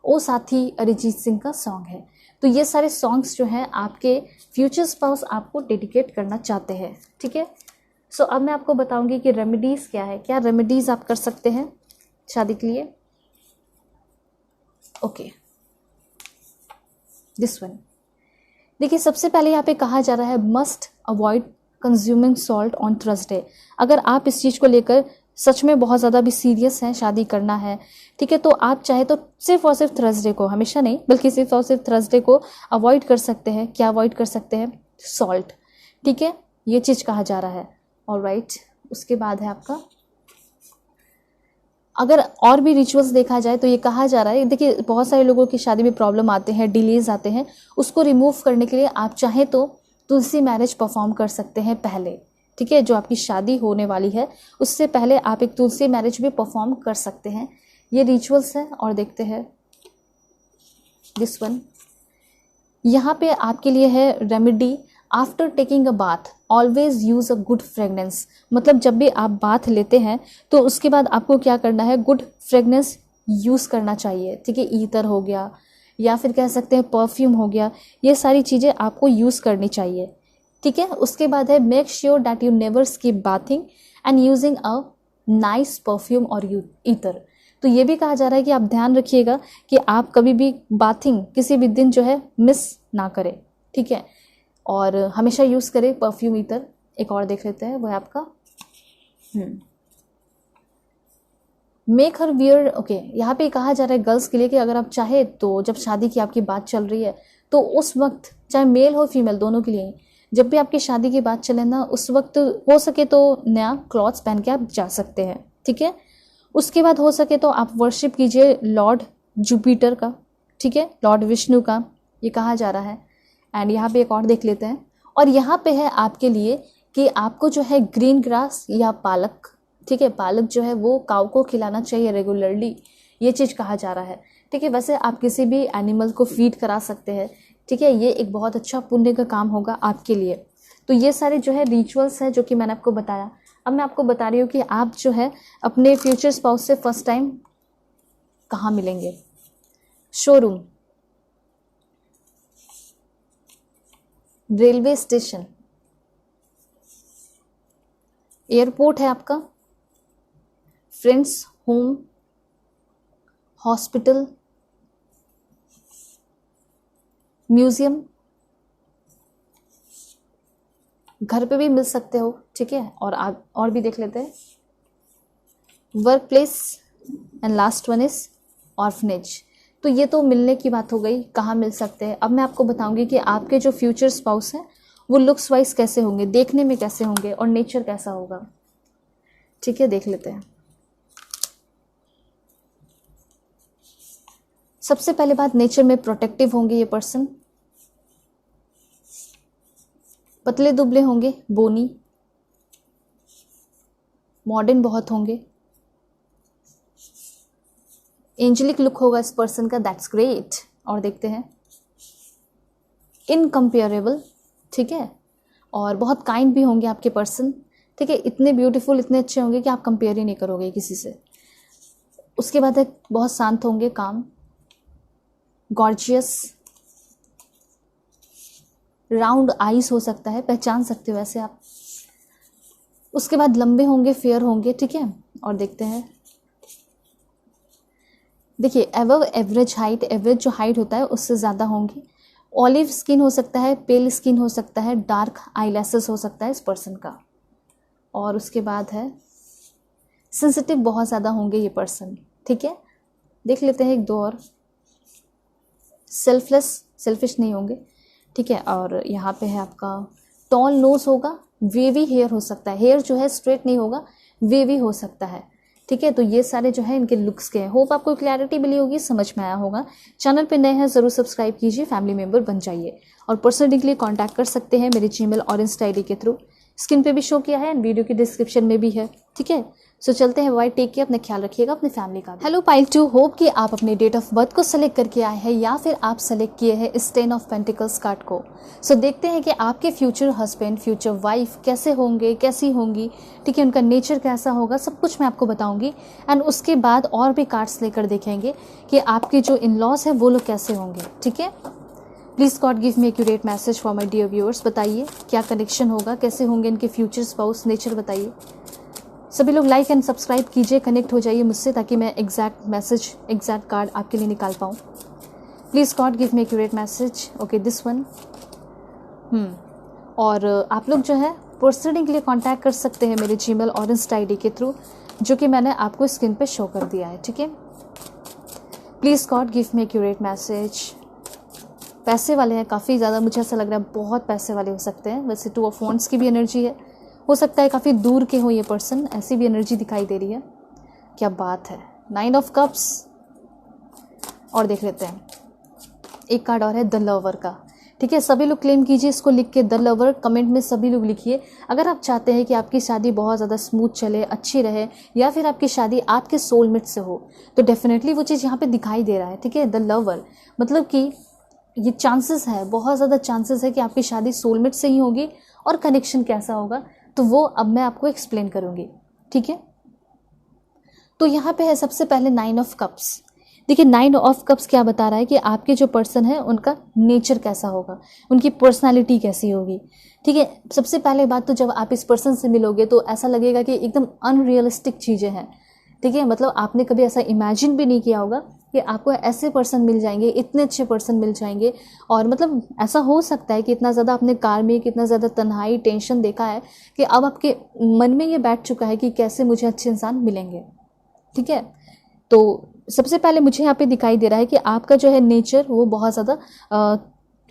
ओ साथी, अरिजीत सिंह का सॉन्ग है। तो ये सारे सॉन्ग्स जो हैं आपके फ्यूचर स्पाउस आपको डेडिकेट करना चाहते हैं, ठीक है। सो अब मैं आपको बताऊंगी कि रेमेडीज़ क्या है, क्या रेमेडीज़ आप कर सकते हैं शादी के लिए, ओके। दिस वन, देखिए सबसे पहले यहाँ पे कहा जा रहा है must avoid consuming salt on Thursday. अगर आप इस चीज़ को लेकर सच में बहुत ज़्यादा भी सीरियस हैं, शादी करना है, ठीक है, तो आप चाहे तो सिर्फ और सिर्फ थर्सडे को, हमेशा नहीं बल्कि सिर्फ और सिर्फ थर्सडे को अवॉइड कर सकते हैं। क्या अवॉइड कर सकते हैं? सॉल्ट, ठीक है, ये चीज़ कहा जा रहा है। ऑलराइट, उसके बाद है आपका, अगर और भी रिचुअल्स देखा जाए तो ये कहा जा रहा है, देखिए बहुत सारे लोगों की शादी में प्रॉब्लम आते हैं, डिलेज आते हैं, उसको रिमूव करने के लिए आप चाहें तो तुलसी मैरिज परफॉर्म कर सकते हैं पहले, ठीक है, जो आपकी शादी होने वाली है उससे पहले आप एक तुलसी मैरिज भी परफॉर्म कर सकते हैं। ये रिचुअल्स है। और देखते हैं दिस वन, यहाँ पे आपके लिए है remedy after taking a bath always use a good fragrance. मतलब जब भी आप बाथ लेते हैं तो उसके बाद आपको क्या करना है, गुड फ्रेगनेंस यूज़ करना चाहिए, ठीक है, ईतर हो गया या फिर कह सकते हैं परफ्यूम हो गया, ये सारी चीज़ें आपको यूज़ करनी चाहिए, ठीक है। उसके बाद है make sure that you never skip bathing and using a nice perfume और ईतर। तो ये भी कहा जा रहा है कि आप ध्यान रखिएगा कि आप कभी भी बाथिंग किसी भी दिन जो है मिस ना करें, ठीक है, और हमेशा यूज़ करें परफ्यूम ईतर। एक और देख लेते हैं, वो है आपका मेक हर वियर, ओके, यहाँ पे कहा जा रहा है गर्ल्स के लिए कि अगर आप चाहे तो जब शादी की आपकी बात चल रही है तो उस वक्त चाहे मेल हो फीमेल दोनों के लिए, जब भी आपकी शादी की बात चले ना उस वक्त हो सके तो नया क्लॉथ्स पहन के आप जा सकते हैं, ठीक है। उसके बाद हो सके तो आप वर्शिप कीजिए लॉर्ड जुपिटर का, ठीक है, लॉर्ड विष्णु का, ये कहा जा रहा है। एंड यहाँ पे एक और देख लेते हैं, और यहाँ पे है आपके लिए कि आपको जो है ग्रीन ग्रास या पालक, ठीक है, पालक जो है वो काऊ को खिलाना चाहिए रेगुलरली, ये चीज़ कहा जा रहा है, ठीक है। वैसे आप किसी भी एनिमल को फीड करा सकते हैं, ठीक है, ये एक बहुत अच्छा पुण्य का काम होगा आपके लिए। तो ये सारे जो है रिचुअल्स हैं जो कि मैंने आपको बताया। अब मैं आपको बता रही हूँ कि आप जो है अपने फ्यूचर स्पाउस से फर्स्ट टाइम कहाँ मिलेंगे। शोरूम, रेलवे स्टेशन, एयरपोर्ट है आपका, फ्रेंड्स होम, हॉस्पिटल, म्यूजियम, घर पे भी मिल सकते हो, ठीक है। और आप और भी देख लेते हैं, work place, and last one is orphanage. तो ये तो मिलने की बात हो गई, कहाँ मिल सकते हैं। अब मैं आपको बताऊंगी कि आपके जो फ्यूचर स्पाउस हैं वो लुक्स वाइज कैसे होंगे, देखने में कैसे होंगे और नेचर कैसा होगा, ठीक है, देख लेते हैं। सबसे पहले बात, नेचर में प्रोटेक्टिव होंगे ये पर्सन, पतले दुबले होंगे, बोनी, मॉडर्न बहुत होंगे, एंजेलिक लुक होगा इस पर्सन का, दैट्स ग्रेट। और देखते हैं, इनकम्पेरेबल, ठीक है, और बहुत काइंड भी होंगे आपके पर्सन, ठीक है, इतने ब्यूटीफुल, इतने अच्छे होंगे कि आप कंपेयर ही नहीं करोगे किसी से। उसके बाद है बहुत शांत होंगे, काम, गॉर्जियस, राउंड आईज हो सकता है, पहचान सकते हो ऐसे आप। उसके बाद लंबे होंगे, फेयर होंगे, ठीक है। और देखते हैं, देखिए एवव एवरेज हाइट, एवरेज जो हाइट होता है उससे ज़्यादा होंगे, ऑलिव स्किन हो सकता है, पेल स्किन हो सकता है, डार्क आईलैशेस हो सकता है इस पर्सन का। और उसके बाद है सेंसिटिव बहुत ज़्यादा होंगे ये पर्सन, ठीक है। देख लेते हैं एक दो और, सेल्फलेस, सेल्फिश नहीं होंगे, ठीक है। और यहाँ पे है आपका टॉल नोज होगा, वेवी हेयर हो सकता है, हेयर जो है स्ट्रेट नहीं होगा, वेवी हो सकता है, ठीक है। तो ये सारे जो है इनके लुक्स के हैं। होप आपको क्लैरिटी मिली होगी, समझ में आया होगा। चैनल पे नए हैं ज़रूर सब्सक्राइब कीजिए, फैमिली मेंबर बन जाइए, और पर्सनली के लिए कॉन्टैक्ट कर सकते हैं मेरे जीमेल और इंस्टा ID के थ्रू, स्क्रीन पे भी शो किया है एंड वीडियो की डिस्क्रिप्शन में भी है, ठीक है। सो चलते हैं, बाय, टेक केयर, अपने ख्याल रखिएगा, अपने फैमिली का। हेलो पाइल 2, होप कि आप अपने डेट ऑफ बर्थ को सेलेक्ट करके आए हैं या फिर आप सेलेक्ट किए हैं इस 10 ऑफ पेंटिकल्स कार्ड को। सो देखते हैं कि आपके फ्यूचर हस्बैंड, फ्यूचर वाइफ कैसे होंगे, कैसी होंगी, ठीक है, उनका नेचर कैसा होगा, सब कुछ मैं आपको बताऊंगी। एंड उसके बाद और भी कार्ड्स लेकर देखेंगे कि आपके जो इन लॉज हैं वो लोग कैसे होंगे, ठीक है। Please God give me accurate message for my dear viewers. बताइए क्या कनेक्शन होगा, कैसे होंगे इनके फ्यूचर स्पाउस, नेचर बताइए। सभी लोग लाइक एंड सब्सक्राइब कीजिए, कनेक्ट हो जाइए मुझसे ताकि मैं एग्जैक्ट मैसेज, एग्जैक्ट कार्ड आपके लिए निकाल पाऊँ। Please God give me accurate message. Okay, this one, और आप लोग जो है पर्सनली के लिए कांटेक्ट कर सकते हैं मेरे जीमेल और इंस्टा आईडी के थ्रू, जो कि मैंने आपको स्क्रीन पे शो कर दिया है, ठीक है। Please God give me accurate message. पैसे वाले हैं काफ़ी ज़्यादा, मुझे ऐसा लग रहा है बहुत पैसे वाले हो सकते हैं। वैसे 2 ऑफ वॉन्ड्स की भी एनर्जी है, हो सकता है काफ़ी दूर के हो ये पर्सन, ऐसी भी एनर्जी दिखाई दे रही है। क्या बात है, 9 ऑफ कप्स। और देख लेते हैं, एक कार्ड और है द लवर का, ठीक है। सभी लोग क्लेम कीजिए इसको लिख के, द लवर कमेंट में सभी लोग लिखिए। अगर आप चाहते हैं कि आपकी शादी बहुत ज़्यादा स्मूथ चले, अच्छी रहे, या फिर आपकी शादी आपके सोलमेट से हो, तो डेफिनेटली वो चीज़ यहाँ पे दिखाई दे रहा है, ठीक है। द लवर मतलब कि ये चांसेस है, बहुत ज़्यादा चांसेस है कि आपकी शादी सोलमेट से ही होगी। और कनेक्शन कैसा होगा तो वो अब मैं आपको एक्सप्लेन करूँगी, ठीक है। तो यहाँ पे है सबसे पहले 9 ऑफ कप्स। देखिए 9 ऑफ कप्स क्या बता रहा है कि आपके जो पर्सन है उनका नेचर कैसा होगा, उनकी पर्सनालिटी कैसी होगी, ठीक है। सबसे पहले बात तो जब आप इस पर्सन से मिलोगे तो ऐसा लगेगा कि एकदम अनरियलिस्टिक चीज़ें हैं, ठीक है। मतलब आपने कभी ऐसा इमेजिन भी नहीं किया होगा कि आपको ऐसे पर्सन मिल जाएंगे, इतने अच्छे पर्सन मिल जाएंगे। और मतलब ऐसा हो सकता है कि इतना ज़्यादा आपने कार्मिक, इतना ज़्यादा तन्हाई, टेंशन देखा है कि अब आपके मन में ये बैठ चुका है कि कैसे मुझे अच्छे इंसान मिलेंगे, ठीक है। तो सबसे पहले मुझे यहाँ पे दिखाई दे रहा है कि आपका जो है नेचर वो बहुत ज़्यादा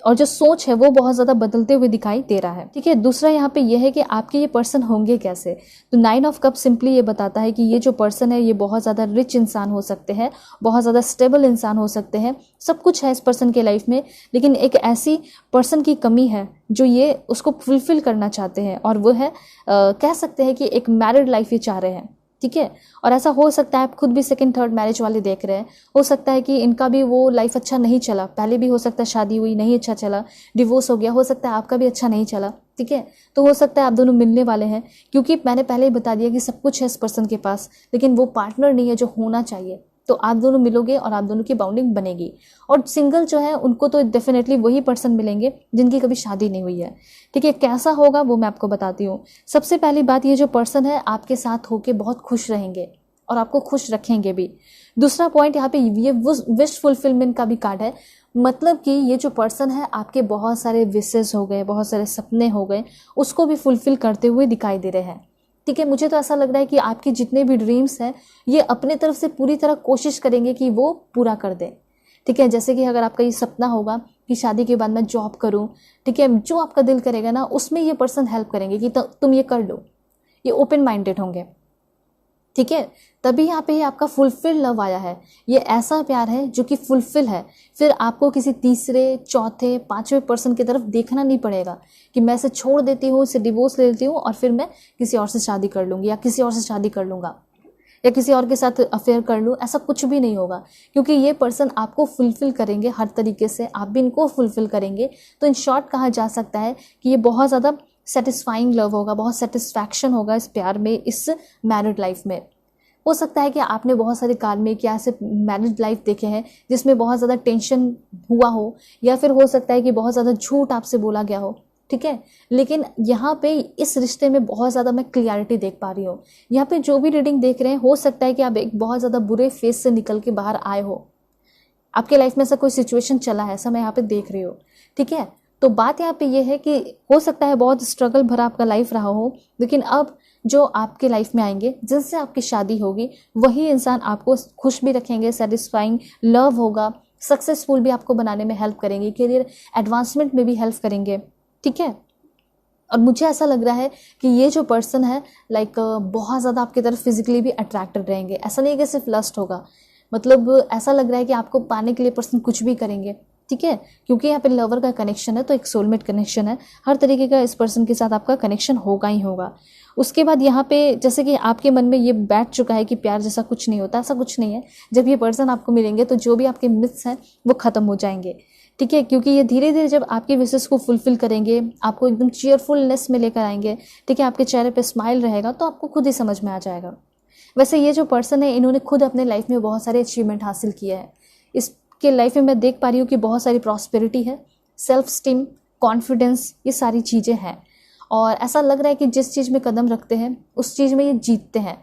और जो सोच है वो बहुत ज़्यादा बदलते हुए दिखाई दे रहा है, ठीक है। दूसरा यहाँ पे ये है कि आपके ये पर्सन होंगे कैसे। तो 9 ऑफ कप सिंपली ये बताता है कि ये जो पर्सन है ये बहुत ज़्यादा रिच इंसान हो सकते हैं, बहुत ज़्यादा स्टेबल इंसान हो सकते हैं, सब कुछ है इस पर्सन के लाइफ में, लेकिन एक ऐसी पर्सन की कमी है जो ये उसको फुलफिल करना चाहते हैं, और वो है कह सकते हैं कि एक मैरिड लाइफ ये चाह रहे हैं, ठीक है। और ऐसा हो सकता है आप खुद भी 2nd 3rd मैरिज वाले देख रहे हैं, हो सकता है कि इनका भी वो लाइफ अच्छा नहीं चला, पहले भी हो सकता है शादी हुई नहीं अच्छा चला, डिवोर्स हो गया, हो सकता है आपका भी अच्छा नहीं चला, ठीक है। तो हो सकता है आप दोनों मिलने वाले हैं, क्योंकि मैंने पहले ही बता दिया कि सब कुछ है इस पर्सन के पास, लेकिन वो पार्टनर नहीं है जो होना चाहिए। तो आप दोनों मिलोगे और आप दोनों की बाउंडिंग बनेगी। और सिंगल जो है उनको तो डेफिनेटली वही पर्सन मिलेंगे जिनकी कभी शादी नहीं हुई है, ठीक है। कैसा होगा वो मैं आपको बताती हूँ। सबसे पहली बात, ये जो पर्सन है आपके साथ होके बहुत खुश रहेंगे और आपको खुश रखेंगे भी। दूसरा पॉइंट यहाँ पे ये विश फुलफिलमेंट का भी कार्ड है, मतलब कि ये जो पर्सन है आपके बहुत सारे विशेस हो गए, बहुत सारे सपने हो गए, उसको भी फुलफिल करते हुए दिखाई दे रहे हैं, ठीक है। मुझे तो ऐसा लग रहा है कि आपके जितने भी ड्रीम्स हैं ये अपने तरफ से पूरी तरह कोशिश करेंगे कि वो पूरा कर दें, ठीक है। जैसे कि अगर आपका ये सपना होगा कि शादी के बाद मैं जॉब करूं, ठीक है, जो आपका दिल करेगा ना उसमें ये पर्सन हेल्प करेंगे कि तुम ये कर लो। ये ओपन माइंडेड होंगे, ठीक है। तभी यहाँ पे आपका फुलफिल लव आया है। ये ऐसा प्यार है जो कि फुलफिल है। फिर आपको किसी तीसरे, चौथे, 5वें पर्सन की तरफ देखना नहीं पड़ेगा कि मैं इसे छोड़ देती हूँ, इसे डिवोर्स ले लेती हूँ और फिर मैं किसी और से शादी कर लूँगी या किसी और से शादी कर लूँगा या किसी और के साथ अफेयर कर लूँ। ऐसा कुछ भी नहीं होगा, क्योंकि ये पर्सन आपको फुलफिल करेंगे हर तरीके से, आप भी इनको फुलफिल करेंगे। तो इन शॉर्ट कहा जा सकता है कि ये बहुत ज़्यादा सेटिस्फाइंग लव होगा, बहुत सेटिस्फैक्शन होगा इस प्यार में, इस मैरिड लाइफ में। हो सकता है कि आपने बहुत सारे कार्मिक या ऐसे मैरिज लाइफ देखे हैं जिसमें बहुत ज़्यादा टेंशन हुआ हो, या फिर हो सकता है कि बहुत ज़्यादा झूठ आपसे बोला गया हो, ठीक है। लेकिन यहाँ पे इस रिश्ते में बहुत ज़्यादा मैं क्लियरिटी देख पा रही हूँ। यहाँ पे जो भी रीडिंग देख रहे हैं, हो सकता है कि आप एक बहुत ज़्यादा बुरे फेज से निकल के बाहर आए हो, आपके लाइफ में ऐसा कोई सिचुएशन चला है, ऐसा मैं यहाँ पे देख रही हूँ, ठीक है। तो बात यहाँ पे ये है कि हो सकता है बहुत स्ट्रगल भरा आपका लाइफ रहा हो, लेकिन अब जो आपके लाइफ में आएंगे, जिनसे आपकी शादी होगी, वही इंसान आपको खुश भी रखेंगे, सेटिस्फाइंग लव होगा, सक्सेसफुल भी आपको बनाने में हेल्प करेंगे, करियर एडवांसमेंट में भी हेल्प करेंगे, ठीक है। और मुझे ऐसा लग रहा है कि ये जो पर्सन है बहुत ज़्यादा आपकी तरफ फिजिकली भी अट्रैक्टेड रहेंगे। ऐसा नहीं है कि सिर्फ लस्ट होगा, मतलब ऐसा लग रहा है कि आपको पाने के लिए पर्सन कुछ भी करेंगे, ठीक है। क्योंकि यहाँ पे लवर का कनेक्शन है तो एक सोलमेट कनेक्शन है, हर तरीके का इस पर्सन के साथ आपका कनेक्शन होगा ही होगा। उसके बाद यहाँ पे जैसे कि आपके मन में ये बैठ चुका है कि प्यार जैसा कुछ नहीं होता, ऐसा कुछ नहीं है। जब ये पर्सन आपको मिलेंगे तो जो भी आपके मिथ्स हैं वो ख़त्म हो जाएंगे, ठीक है। क्योंकि ये धीरे धीरे जब आपके विशेस को फुलफिल करेंगे, आपको एकदम चीयरफुलनेस में लेकर आएंगे, ठीक है, आपके चेहरे पे स्माइल रहेगा, तो आपको खुद ही समझ में आ जाएगा। वैसे ये जो पर्सन है इन्होंने खुद अपने लाइफ में बहुत सारे अचीवमेंट हासिल किए हैं। इसके लाइफ में मैं देख पा रही हूँ कि बहुत सारी प्रॉस्पेरिटी है, सेल्फ स्टीम, कॉन्फिडेंस, ये सारी चीज़ें हैं। और ऐसा लग रहा है कि जिस चीज़ में कदम रखते हैं उस चीज़ में ये जीतते हैं,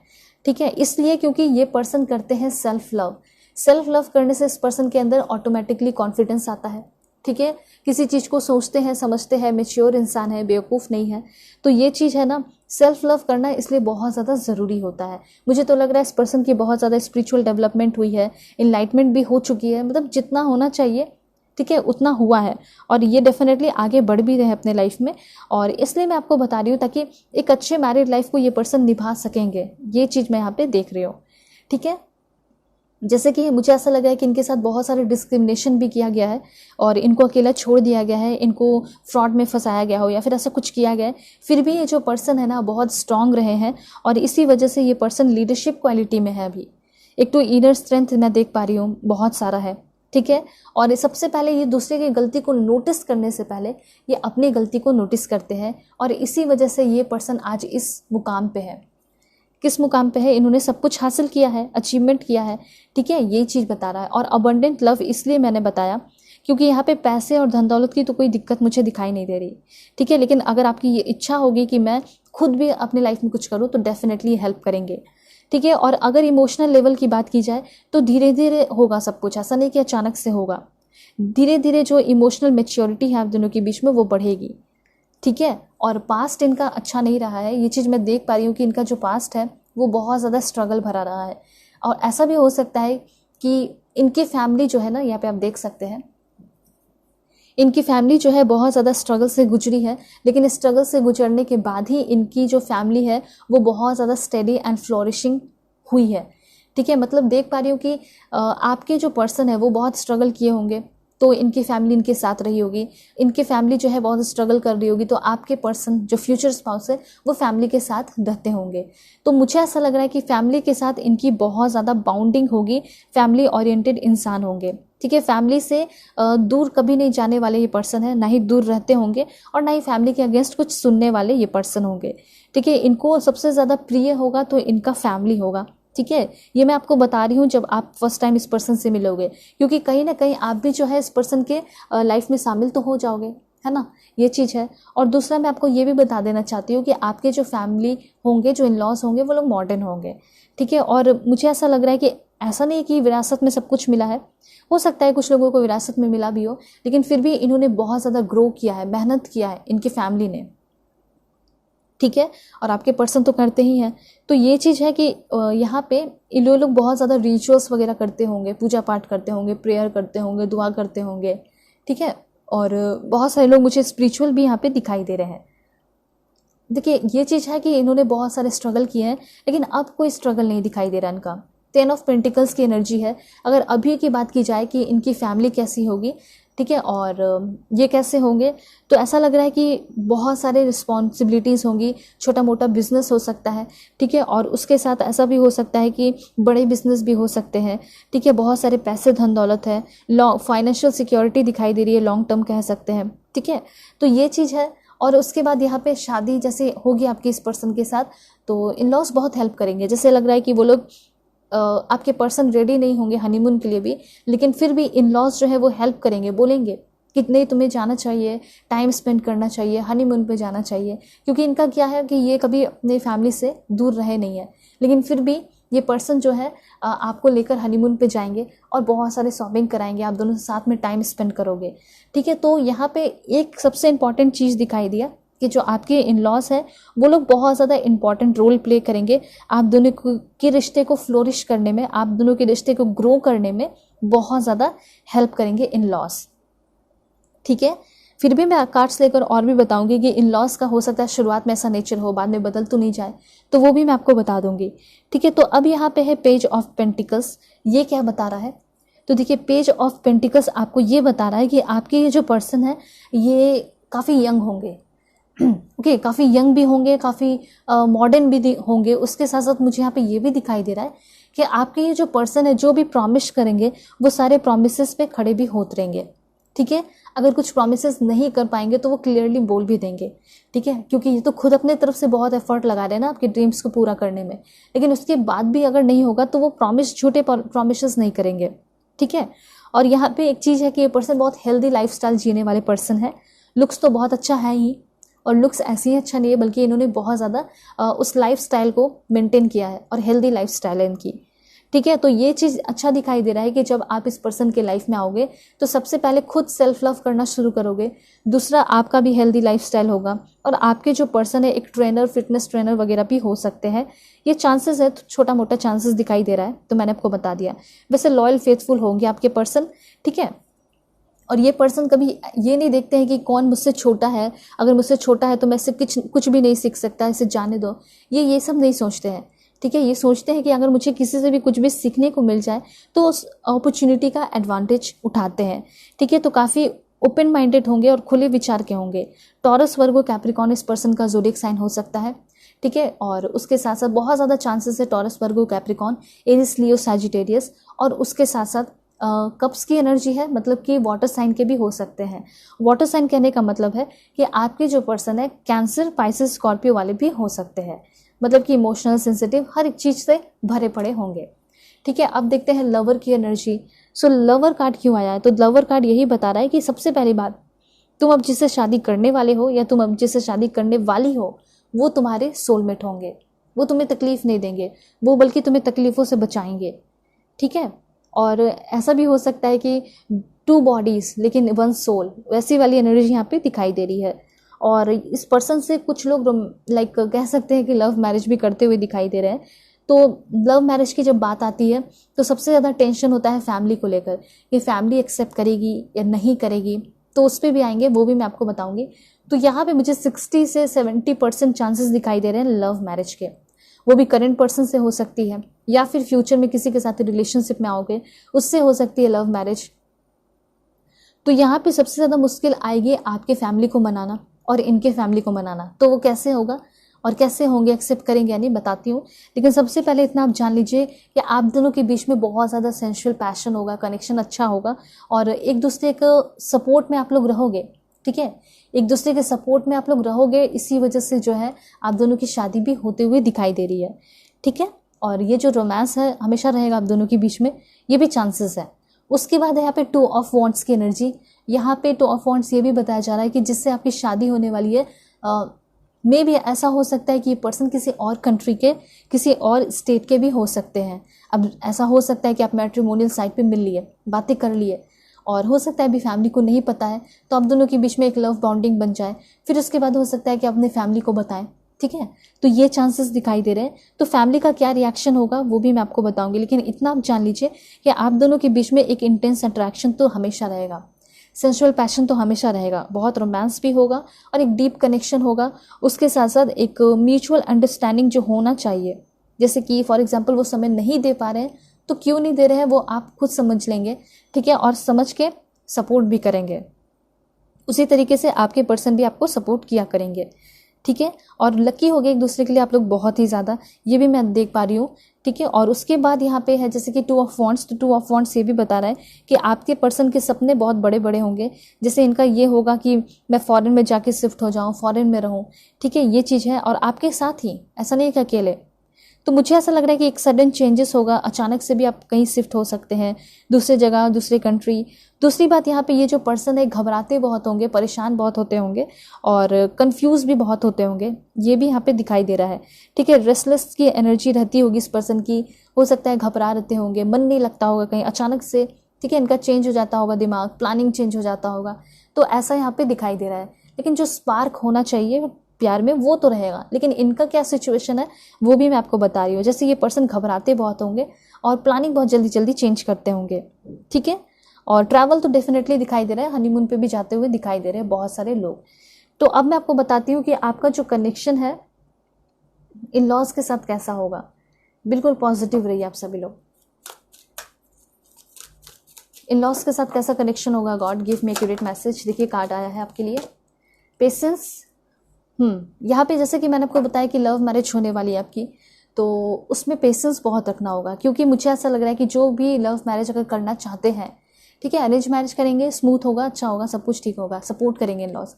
ठीक है। इसलिए क्योंकि ये पर्सन करते हैं सेल्फ लव। सेल्फ लव करने से इस पर्सन के अंदर ऑटोमेटिकली कॉन्फिडेंस आता है, ठीक है, किसी चीज़ को सोचते हैं, समझते हैं, मैच्योर इंसान है, बेवकूफ़ नहीं है। तो ये चीज़ है ना, सेल्फ लव करना इसलिए बहुत ज़्यादा ज़रूरी होता है। मुझे तो लग रहा है इस पर्सन की बहुत ज़्यादा स्पिरिचुअल डेवलपमेंट हुई है, इनलाइटमेंट भी हो चुकी है, मतलब जितना होना चाहिए, ठीक है, उतना हुआ है, और ये डेफिनेटली आगे बढ़ भी रहे हैं अपने लाइफ में। और इसलिए मैं आपको बता रही हूँ ताकि एक अच्छे मैरिड लाइफ को ये पर्सन निभा सकेंगे, ये चीज़ मैं यहाँ पे देख रही हूँ। ठीक है, जैसे कि मुझे ऐसा लगा है कि इनके साथ बहुत सारे डिस्क्रिमिनेशन भी किया गया है और इनको अकेला छोड़ दिया गया है, इनको फ्रॉड में फंसाया गया हो या फिर ऐसा कुछ किया गया है, फिर भी ये जो पर्सन है ना बहुत स्ट्रांग रहे हैं और इसी वजह से ये पर्सन लीडरशिप क्वालिटी में है अभी। एक तो इनर स्ट्रेंथ मैं देख पा रही हूँ बहुत सारा है, ठीक है। और सबसे पहले ये दूसरे की गलती को नोटिस करने से पहले ये अपनी गलती को नोटिस करते हैं और इसी वजह से ये पर्सन आज इस मुकाम पे है। किस मुकाम पे है? इन्होंने सब कुछ हासिल किया है, अचीवमेंट किया है, ठीक है, ये चीज़ बता रहा है। और अबंडेंट लव इसलिए मैंने बताया क्योंकि यहाँ पे पैसे और धन दौलत की तो कोई दिक्कत मुझे दिखाई नहीं दे रही, ठीक है। लेकिन अगर आपकी ये इच्छा होगी कि मैं खुद भी अपनी लाइफ में कुछ करूँ तो डेफिनेटली हेल्प करेंगे, ठीक है। और अगर इमोशनल लेवल की बात की जाए तो धीरे धीरे होगा सब कुछ, ऐसा नहीं कि अचानक से होगा। धीरे धीरे जो इमोशनल मेच्योरिटी है आप दोनों के बीच में वो बढ़ेगी, ठीक है। और पास्ट इनका अच्छा नहीं रहा है, ये चीज़ मैं देख पा रही हूँ कि इनका जो पास्ट है वो बहुत ज़्यादा स्ट्रगल भरा रहा है। और ऐसा भी हो सकता है कि इनकी फैमिली जो है ना, यहाँ पे आप देख सकते हैं, इनकी फैमिली जो है बहुत ज़्यादा स्ट्रगल से गुजरी है, लेकिन स्ट्रगल से गुजरने के बाद ही इनकी जो फैमिली है वो बहुत ज़्यादा स्टेडी एंड फ्लोरिशिंग हुई है, ठीक है। मतलब देख पा रही हूँ कि आपके जो पर्सन है वो बहुत स्ट्रगल किए होंगे तो इनकी फैमिली इनके साथ रही होगी, इनकी फैमिली जो है बहुत स्ट्रगल कर रही होगी तो आपके पर्सन जो फ्यूचर स्पाउस है वो फैमिली के साथ रहते होंगे। तो मुझे ऐसा लग रहा है कि फैमिली के साथ इनकी बहुत ज़्यादा बाउंडिंग होगी, फैमिली ओरिएंटेड इंसान होंगे, ठीक है। फैमिली से दूर कभी नहीं जाने वाले ये पर्सन है, ना ही दूर रहते होंगे और ना ही फैमिली के अगेंस्ट कुछ सुनने वाले ये पर्सन होंगे, ठीक है। इनको सबसे ज़्यादा प्रिय होगा तो इनका फैमिली होगा, ठीक है। ये मैं आपको बता रही हूँ जब आप फर्स्ट टाइम इस पर्सन से मिलोगे, क्योंकि कहीं ना कहीं आप भी जो है इस पर्सन के लाइफ में शामिल तो हो जाओगे, है ना, ये चीज़ है। और दूसरा मैं आपको ये भी बता देना चाहती हूँ कि आपके जो फैमिली होंगे, जो इन लॉज होंगे, वो लोग मॉडर्न होंगे, ठीक है। और मुझे ऐसा लग रहा है कि ऐसा नहीं कि विरासत में सब कुछ मिला है, हो सकता है कुछ लोगों को विरासत में मिला भी हो, लेकिन फिर भी इन्होंने बहुत ज़्यादा ग्रो किया है, मेहनत किया है इनकी फैमिली ने, ठीक है। और आपके पर्सन तो करते ही हैं। तो ये चीज़ है कि यहाँ पे इन लोग बहुत ज़्यादा रिचुअल्स वगैरह करते होंगे, पूजा पाठ करते होंगे, प्रेयर करते होंगे, दुआ करते होंगे, ठीक है। और बहुत सारे लोग मुझे स्पिरिचुअल भी यहाँ पे दिखाई दे रहे हैं। देखिए ये चीज़ है कि इन्होंने बहुत सारे स्ट्रगल किए हैं लेकिन अब कोई स्ट्रगल नहीं दिखाई दे रहा इनका। 10 ऑफ पेंटिकल्स की एनर्जी है। अगर अभी की बात की जाए कि इनकी फैमिली कैसी होगी, ठीक है, और ये कैसे होंगे, तो ऐसा लग रहा है कि बहुत सारे रिस्पॉन्सिबिलिटीज़ होंगी, छोटा मोटा बिजनेस हो सकता है, ठीक है। और उसके साथ ऐसा भी हो सकता है कि बड़े बिजनेस भी हो सकते हैं, ठीक है। बहुत सारे पैसे धन दौलत है, फाइनेंशियल सिक्योरिटी दिखाई दे रही है, लॉन्ग टर्म कह सकते हैं, ठीक है। तो ये चीज़ है। और उसके बाद यहाँ पे शादी जैसे होगी आपकी इस पर्सन के साथ तो इन लॉज बहुत हेल्प करेंगे। जैसे लग रहा है कि वो लोग आपके पर्सन रेडी नहीं होंगे हनीमून के लिए भी, लेकिन फिर भी इन लॉज जो है वो हेल्प करेंगे, बोलेंगे कि नहीं तुम्हें जाना चाहिए, टाइम स्पेंड करना चाहिए, हनीमून पे जाना चाहिए। क्योंकि इनका क्या है कि ये कभी अपने फैमिली से दूर रहे नहीं है, लेकिन फिर भी ये पर्सन जो है आपको लेकर हनीमून पे जाएंगे और बहुत सारे शॉपिंग कराएंगे, आप दोनों साथ में टाइम स्पेंड करोगे, ठीक है। तो यहाँ पे एक सबसे इम्पॉर्टेंट चीज़ दिखाई दिया कि जो आपके इन लॉज है वो लोग बहुत ज़्यादा इंपॉर्टेंट रोल प्ले करेंगे आप दोनों के रिश्ते को फ्लोरिश करने में, आप दोनों के रिश्ते को ग्रो करने में बहुत ज़्यादा हेल्प करेंगे इन लॉज, ठीक है। फिर भी मैं कार्ड्स लेकर और भी बताऊंगी कि इन लॉज का हो सकता है शुरुआत में ऐसा नेचर हो, बाद में बदल तो नहीं जाए, तो वो भी मैं आपको बता दूंगी, ठीक है। तो अब यहाँ पे है पेज ऑफ पेंटिकल्स। ये क्या बता रहा है? तो देखिए पेज ऑफ पेंटिकल्स आपको ये बता रहा है कि आपके ये जो पर्सन है ये काफ़ी यंग होंगे, ओके, काफ़ी यंग भी होंगे, काफ़ी मॉडर्न भी होंगे। उसके साथ साथ मुझे यहाँ पे ये भी दिखाई दे रहा है कि आपके ये जो पर्सन है जो भी प्रॉमिस करेंगे वो सारे प्रॉमिसेस पे खड़े भी होते रहेंगे, ठीक है। अगर कुछ प्रॉमिसेस नहीं कर पाएंगे तो वो क्लियरली बोल भी देंगे, ठीक है, क्योंकि ये तो खुद अपने तरफ से बहुत एफर्ट लगा रहे हैं ना आपके ड्रीम्स को पूरा करने में। लेकिन उसके बाद भी अगर नहीं होगा तो वो प्रॉमिस, झूठे प्रॉमिसेस नहीं करेंगे, ठीक है। और यहाँ पे एक चीज़ है कि ये पर्सन बहुत हेल्दी लाइफस्टाइल जीने वाले पर्सन है। लुक्स तो बहुत अच्छा है ही, और लुक्स ऐसे ही अच्छा नहीं है बल्कि इन्होंने बहुत ज़्यादा उस लाइफस्टाइल को मेंटेन किया है और हेल्दी लाइफस्टाइल है इनकी, ठीक है। तो ये चीज़ अच्छा दिखाई दे रहा है कि जब आप इस पर्सन के लाइफ में आओगे तो सबसे पहले खुद सेल्फ लव करना शुरू करोगे। दूसरा, आपका भी हेल्दी लाइफस्टाइल होगा और आपके जो पर्सन है एक ट्रेनर, फिटनेस ट्रेनर वगैरह भी हो सकते हैं। ये चांसेस है, तो छोटा मोटा चांसेस दिखाई दे रहा है, तो मैंने आपको बता दिया। वैसे लॉयल फेथफुल होंगे आपके पर्सन, ठीक है। और ये पर्सन कभी ये नहीं देखते हैं कि कौन मुझसे छोटा है, अगर मुझसे छोटा है तो मैं इससे कुछ भी नहीं सीख सकता, इसे जाने दो, ये सब नहीं सोचते हैं, ठीक है। ये सोचते हैं कि अगर मुझे किसी से भी कुछ भी सीखने को मिल जाए तो उस अपॉर्चुनिटी का एडवांटेज उठाते हैं, ठीक है। तो काफ़ी ओपन माइंडेड होंगे और खुले विचार के होंगे। टॉरस, वर्गो, कैप्रिकॉर्न इस पर्सन का ज़ोडिएक साइन हो सकता है, ठीक है। और उसके साथ साथ बहुत ज़्यादा चांसेस है टॉरस, वर्गो, कैप्रिकॉर्न, एरिस, लियो, सैजिटेरियस। और उसके साथ साथ कप्स की एनर्जी है, मतलब कि वाटर साइन के भी हो सकते हैं। वाटर साइन कहने का मतलब है कि आपके जो पर्सन है कैंसर, पाइसेस, स्कॉर्पियो वाले भी हो सकते हैं, मतलब कि इमोशनल, सेंसिटिव, हर एक चीज़ से भरे पड़े होंगे, ठीक है। अब देखते हैं लवर की एनर्जी। सो लवर कार्ड क्यों आया है? तो लवर कार्ड यही बता रहा है कि सबसे पहली बात, तुम अब जिससे शादी करने वाले हो या तुम अब जिससे शादी करने वाली हो वो तुम्हारे सोलमेट होंगे। वो तुम्हें तकलीफ नहीं देंगे, वो बल्कि तुम्हें तकलीफ़ों से बचाएंगे, ठीक है। और ऐसा भी हो सकता है कि 2 बॉडीज़ लेकिन 1 सोल, वैसी वाली एनर्जी यहाँ पे दिखाई दे रही है। और इस पर्सन से कुछ लोग लाइक कह सकते हैं कि लव मैरिज भी करते हुए दिखाई दे रहे हैं। तो लव मैरिज की जब बात आती है तो सबसे ज़्यादा टेंशन होता है फैमिली को लेकर, कि फैमिली एक्सेप्ट करेगी या नहीं करेगी, तो उस पर भी आएंगे, वो भी मैं आपको बताऊंगी। तो यहाँ पे मुझे 60 से 70% चांसेस दिखाई दे रहे हैं लव मैरिज के। वो भी करंट पर्सन से हो सकती है या फिर फ्यूचर में किसी के साथ रिलेशनशिप में आओगे उससे हो सकती है लव मैरिज। तो यहाँ पे सबसे ज़्यादा मुश्किल आएगी आपके फैमिली को मनाना और इनके फैमिली को मनाना। तो वो कैसे होगा और कैसे होंगे, एक्सेप्ट करेंगे या नहीं, बताती हूँ। लेकिन सबसे पहले इतना आप जान लीजिए कि आप दोनों के बीच में बहुत ज़्यादा सेंशुअल पैशन होगा, कनेक्शन अच्छा होगा और एक दूसरे के सपोर्ट में आप लोग रहोगे, ठीक है। एक दूसरे के सपोर्ट में आप लोग रहोगे, इसी वजह से जो है आप दोनों की शादी भी होते हुए दिखाई दे रही है, ठीक है। और ये जो रोमांस है हमेशा रहेगा आप दोनों के बीच में, ये भी चांसेस है। उसके बाद है यहाँ पे 2 ऑफ वॉन्ड्स की एनर्जी। यहाँ पे 2 ऑफ वॉन्ड्स ये भी बताया जा रहा है कि जिससे आपकी शादी होने वाली है, मे भी ऐसा हो सकता है कि ये पर्सन किसी और कंट्री के, किसी और स्टेट के भी हो सकते हैं। अब ऐसा हो सकता है कि आप मैट्रिमोनियल साइट पे मिल लिए, बातें कर लिए, और हो सकता है अभी फैमिली को नहीं पता है, तो आप दोनों के बीच में एक लव बॉन्डिंग बन जाए। फिर उसके बाद हो सकता है कि आप अपने फैमिली को बताएं, ठीक है। तो ये चांसेस दिखाई दे रहे हैं। तो फैमिली का क्या रिएक्शन होगा वो भी मैं आपको बताऊंगी, लेकिन इतना आप जान लीजिए कि आप दोनों के बीच में एक इंटेंस अट्रैक्शन तो हमेशा रहेगा, सेंसुअल पैशन तो हमेशा रहेगा, बहुत रोमांस भी होगा और एक डीप कनेक्शन होगा। उसके साथ साथ एक म्यूचुअल अंडरस्टैंडिंग जो होना चाहिए, जैसे कि फॉर एग्जांपल वो समय नहीं दे पा रहे हैं तो क्यों नहीं दे रहे हैं वो आप खुद समझ लेंगे, ठीक है, और समझ के सपोर्ट भी करेंगे। उसी तरीके से आपके पर्सन भी आपको सपोर्ट किया करेंगे, ठीक है। और लकी हो गए एक दूसरे के लिए आप लोग बहुत ही ज़्यादा, ये भी मैं देख पा रही हूँ, ठीक है। और उसके बाद यहाँ पे है जैसे कि 2 ऑफ वॉन्ड्स, तो 2 ऑफ वॉन्ड्स ये भी बता रहा है कि आपके पर्सन के सपने बहुत बड़े बड़े होंगे। जैसे इनका ये होगा कि मैं फॉरेन में जाके शिफ्ट हो जाऊँ, फॉरेन में रहूँ, ठीक है, ये चीज़ है। और आपके साथ ही, ऐसा नहीं है कि अकेले। तो मुझे ऐसा लग रहा है कि एक सडन चेंजेस होगा, अचानक से भी आप कहीं शिफ्ट हो सकते हैं, दूसरे जगह, दूसरे कंट्री। दूसरी बात यहाँ पे ये जो पर्सन है घबराते बहुत होंगे, परेशान बहुत होते होंगे और कंफ्यूज भी बहुत होते होंगे, ये भी यहाँ पे दिखाई दे रहा है, ठीक है। रेस्टलेस की एनर्जी रहती होगी इस पर्सन की, हो सकता है घबरा रहते होंगे, मन नहीं लगता होगा कहीं अचानक से, ठीक है, इनका चेंज हो जाता होगा, दिमाग, प्लानिंग चेंज हो जाता होगा। तो ऐसा यहाँ पे दिखाई दे रहा है। लेकिन जो स्पार्क होना चाहिए प्यार में वो तो रहेगा, लेकिन इनका क्या सिचुएशन है वो भी मैं आपको बता रही हूँ। जैसे ये पर्सन घबराते बहुत होंगे और प्लानिंग बहुत जल्दी जल्दी चेंज करते होंगे, ठीक है। और ट्रैवल तो डेफिनेटली दिखाई दे रहा है, हनीमून पे भी जाते हुए दिखाई दे रहे हैं बहुत सारे लोग। तो अब मैं आपको बताती हूँ कि आपका जो कनेक्शन है इन लॉज के साथ कैसा होगा। बिल्कुल पॉजिटिव रहिए आप सभी लोग। इन लॉज के साथ कैसा कनेक्शन होगा, God give me accurate message. देखिए कार्ड आया है आपके लिए, पेशेंस। यहाँ पे जैसे कि मैंने आपको बताया कि लव मैरिज होने वाली है आपकी, तो उसमें पेशेंस बहुत रखना होगा। क्योंकि मुझे ऐसा लग रहा है कि जो भी लव मैरिज अगर करना चाहते हैं, ठीक है, अरेंज मैरिज करेंगे, स्मूथ होगा, अच्छा होगा, सब कुछ ठीक होगा, सपोर्ट करेंगे इन लॉज।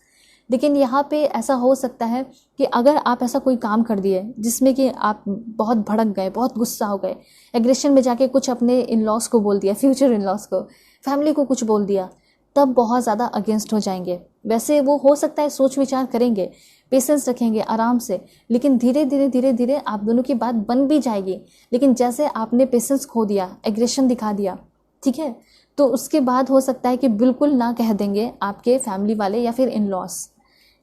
लेकिन यहाँ पे ऐसा हो सकता है कि अगर आप ऐसा कोई काम कर दिए जिसमें कि आप बहुत भड़क गए, बहुत गुस्सा हो गए, एग्रेशन में जाके कुछ अपने इन लॉज को बोल दिया, फ्यूचर इन लॉज को, फैमिली को कुछ बोल दिया, तब बहुत ज़्यादा अगेंस्ट हो जाएंगे। वैसे वो हो सकता है सोच विचार करेंगे, पेशेंस रखेंगे आराम से, लेकिन धीरे धीरे आप दोनों की बात बन भी जाएगी। लेकिन जैसे आपने पेशेंस खो दिया, एग्रेशन दिखा दिया, ठीक है, तो उसके बाद हो सकता है कि बिल्कुल ना कह देंगे आपके फैमिली वाले या फिर इन लॉस,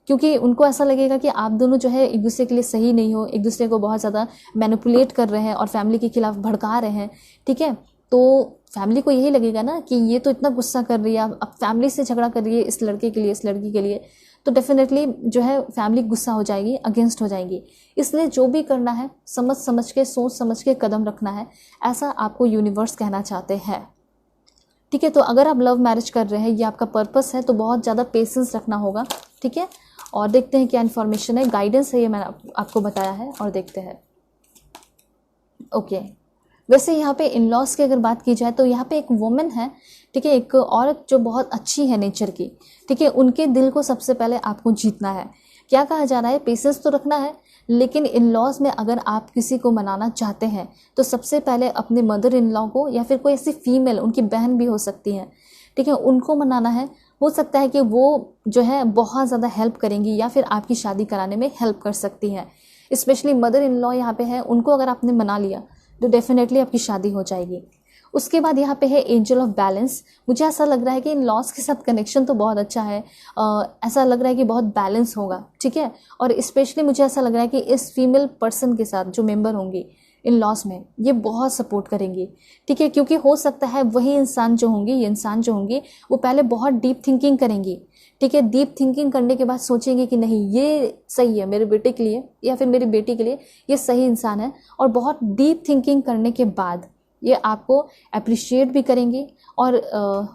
क्योंकि उनको ऐसा लगेगा कि आप दोनों जो है एक दूसरे के लिए सही नहीं हो, एक दूसरे को बहुत ज़्यादा मैनिपुलेट कर रहे हैं और फैमिली के खिलाफ भड़का रहे हैं, ठीक है। तो फैमिली को यही लगेगा ना कि ये तो इतना गुस्सा कर रही है, अब फैमिली से झगड़ा कर रही है इस लड़के के लिए, इस लड़की के लिए, तो डेफिनेटली जो है फैमिली गुस्सा हो जाएगी, अगेंस्ट हो जाएगी। इसलिए जो भी करना है समझ समझ के, सोच समझ के कदम रखना है, ऐसा आपको यूनिवर्स कहना चाहते हैं, ठीक है। तो अगर आप लव मैरिज कर रहे हैं, ये आपका पर्पस है, तो बहुत ज़्यादा पेशेंस रखना होगा, ठीक है। और देखते हैं क्या इन्फॉर्मेशन है, गाइडेंस है ये मैंने आपको बताया है, और देखते हैं। ओके, वैसे यहाँ पे इन लॉस की अगर बात की जाए तो यहाँ पे एक वुमेन है, ठीक है, एक औरत जो बहुत अच्छी है नेचर की, ठीक है, उनके दिल को सबसे पहले आपको जीतना है। क्या कहा जा रहा है, पेशेंस तो रखना है, लेकिन इन लॉज में अगर आप किसी को मनाना चाहते हैं तो सबसे पहले अपने मदर इन लॉ को, या फिर कोई ऐसी फीमेल, उनकी बहन भी हो सकती हैं, ठीक है, उनको मनाना है। हो सकता है कि वो जो है बहुत ज़्यादा हेल्प करेंगी या फिर आपकी शादी कराने में हेल्प कर सकती हैं। स्पेशली मदर इन लॉ यहाँ पे है, उनको अगर आपने मना लिया तो डेफिनेटली आपकी शादी हो जाएगी। उसके बाद यहाँ पे है एंजल ऑफ बैलेंस। मुझे ऐसा लग रहा है कि इन लॉस के साथ कनेक्शन तो बहुत अच्छा है, ऐसा लग रहा है कि बहुत बैलेंस होगा, ठीक है। और स्पेशली मुझे ऐसा लग रहा है कि इस फीमेल पर्सन के साथ जो मेंबर होंगी इन लॉस में, ये बहुत सपोर्ट करेंगी, ठीक है, क्योंकि हो सकता है वही इंसान जो होंगी, ये इंसान जो होंगी, वो पहले बहुत डीप थिंकिंग करेंगी, ठीक है। डीप थिंकिंग करने के बाद सोचेंगे कि नहीं ये सही है मेरे बेटे के लिए या फिर मेरी बेटी के लिए, ये सही इंसान है। और बहुत डीप थिंकिंग करने के बाद ये आपको अप्रिशिएट भी करेंगी, और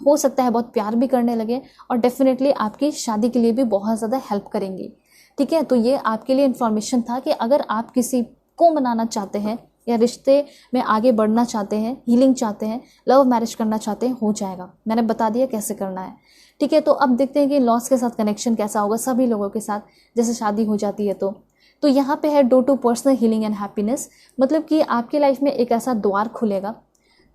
हो सकता है बहुत प्यार भी करने लगे, और डेफिनेटली आपकी शादी के लिए भी बहुत ज़्यादा हेल्प करेंगी, ठीक है। तो ये आपके लिए इन्फॉर्मेशन था कि अगर आप किसी को मनाना चाहते हैं या रिश्ते में आगे बढ़ना चाहते हैं, हीलिंग चाहते हैं, लव मैरिज करना चाहते हैं, हो जाएगा। मैंने बता दिया कैसे करना है, ठीक है। तो अब देखते हैं कि लॉस के साथ कनेक्शन कैसा होगा सभी लोगों के साथ, जैसे शादी हो जाती है तो यहाँ पे है door to personal healing and happiness. मतलब कि आपकी लाइफ में एक ऐसा द्वार खुलेगा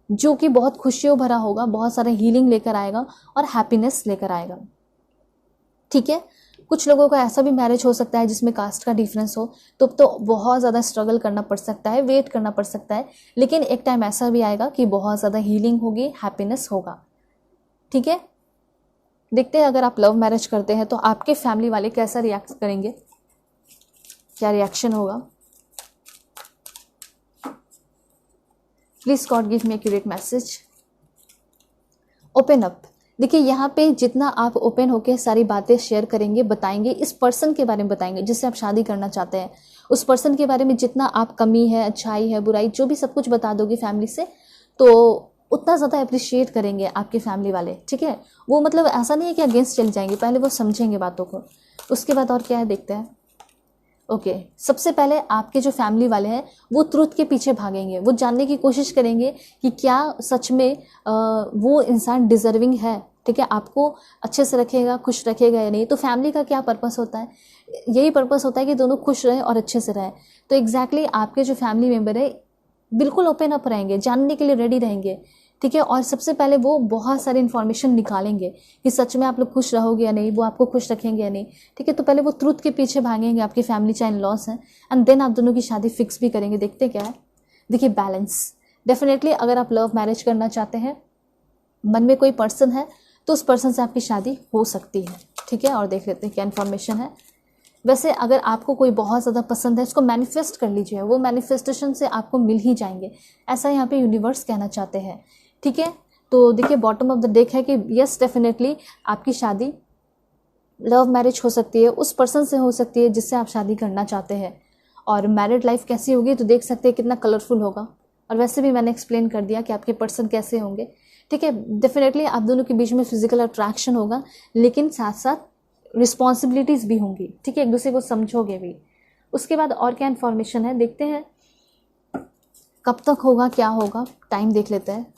जो कि बहुत खुशियों भरा होगा, बहुत सारा हीलिंग लेकर आएगा और हैप्पीनेस लेकर आएगा, ठीक है। कुछ लोगों का ऐसा भी मैरिज हो सकता है जिसमें कास्ट का डिफरेंस हो, तो बहुत ज़्यादा स्ट्रगल करना पड़ सकता है, वेट करना पड़ सकता है, लेकिन एक टाइम ऐसा भी आएगा कि बहुत ज़्यादा हीलिंग होगी, हैप्पीनेस होगा, ठीक है। देखते हैं अगर आप लव मैरिज करते हैं तो आपके फैमिली वाले कैसा रिएक्ट करेंगे, क्या रिएक्शन होगा। Please God give me accurate message. Open up. देखिए यहाँ पे जितना आप ओपन होके सारी बातें शेयर करेंगे, बताएंगे, इस पर्सन के बारे में बताएंगे जिससे आप शादी करना चाहते हैं, उस पर्सन के बारे में जितना आप कमी है, अच्छाई है, बुराई, जो भी सब कुछ बता दोगे फैमिली से, तो उतना ज़्यादा अप्रिशिएट करेंगे आपके फैमिली वाले, ठीक है। वो मतलब ऐसा नहीं है कि अगेंस्ट चले जाएंगे, पहले वो समझेंगे बातों को। उसके बाद और क्या है देखते हैं। ओके, सबसे पहले आपके जो फैमिली वाले हैं वो ट्रुथ के पीछे भागेंगे, वो जानने की कोशिश करेंगे कि क्या सच में वो इंसान डिजर्विंग है, ठीक है, आपको अच्छे से रखेगा, खुश रखेगा या नहीं। तो फैमिली का क्या पर्पस होता है, यही पर्पस होता है कि दोनों खुश रहें और अच्छे से रहें। तो एग्जैक्टली आपके जो फैमिली मेम्बर है बिल्कुल ओपन अप रहेंगे, जानने के लिए रेडी रहेंगे, ठीक है। और सबसे पहले वो बहुत सारी इन्फॉर्मेशन निकालेंगे कि सच में आप लोग खुश रहोगे या नहीं, वो आपको खुश रखेंगे या नहीं, ठीक है। तो पहले वो ट्रुथ के पीछे भागेंगे आपकी फैमिली चाहे लॉस है, एंड देन आप दोनों की शादी फिक्स भी करेंगे। देखते क्या है। देखिए बैलेंस, डेफिनेटली अगर आप लव मैरिज करना चाहते हैं, मन में कोई पर्सन है, तो उस पर्सन से आपकी शादी हो सकती है, ठीक है। और देख लेते हैं क्या इन्फॉर्मेशन है। वैसे अगर आपको कोई बहुत ज़्यादा पसंद है, इसको मैनिफेस्ट कर लीजिए, वो मैनिफेस्टेशन से आपको मिल ही जाएंगे, ऐसा यहाँ पे यूनिवर्स कहना चाहते हैं, ठीक है। तो देखिए बॉटम ऑफ द डेक है कि यस डेफिनेटली आपकी शादी लव मैरिज हो सकती है, उस पर्सन से हो सकती है जिससे आप शादी करना चाहते हैं। और मैरिड लाइफ कैसी होगी तो देख सकते हैं कितना कलरफुल होगा। और वैसे भी मैंने एक्सप्लेन कर दिया कि आपके पर्सन कैसे होंगे, ठीक है। डेफिनेटली आप दोनों के बीच में फिजिकल अट्रैक्शन होगा, लेकिन साथ साथ रिस्पॉन्सिबिलिटीज़ भी होंगी, ठीक है, एक दूसरे को समझोगे भी। उसके बाद और क्या इन्फॉर्मेशन है देखते हैं, कब तक होगा, क्या होगा, टाइम देख लेते हैं।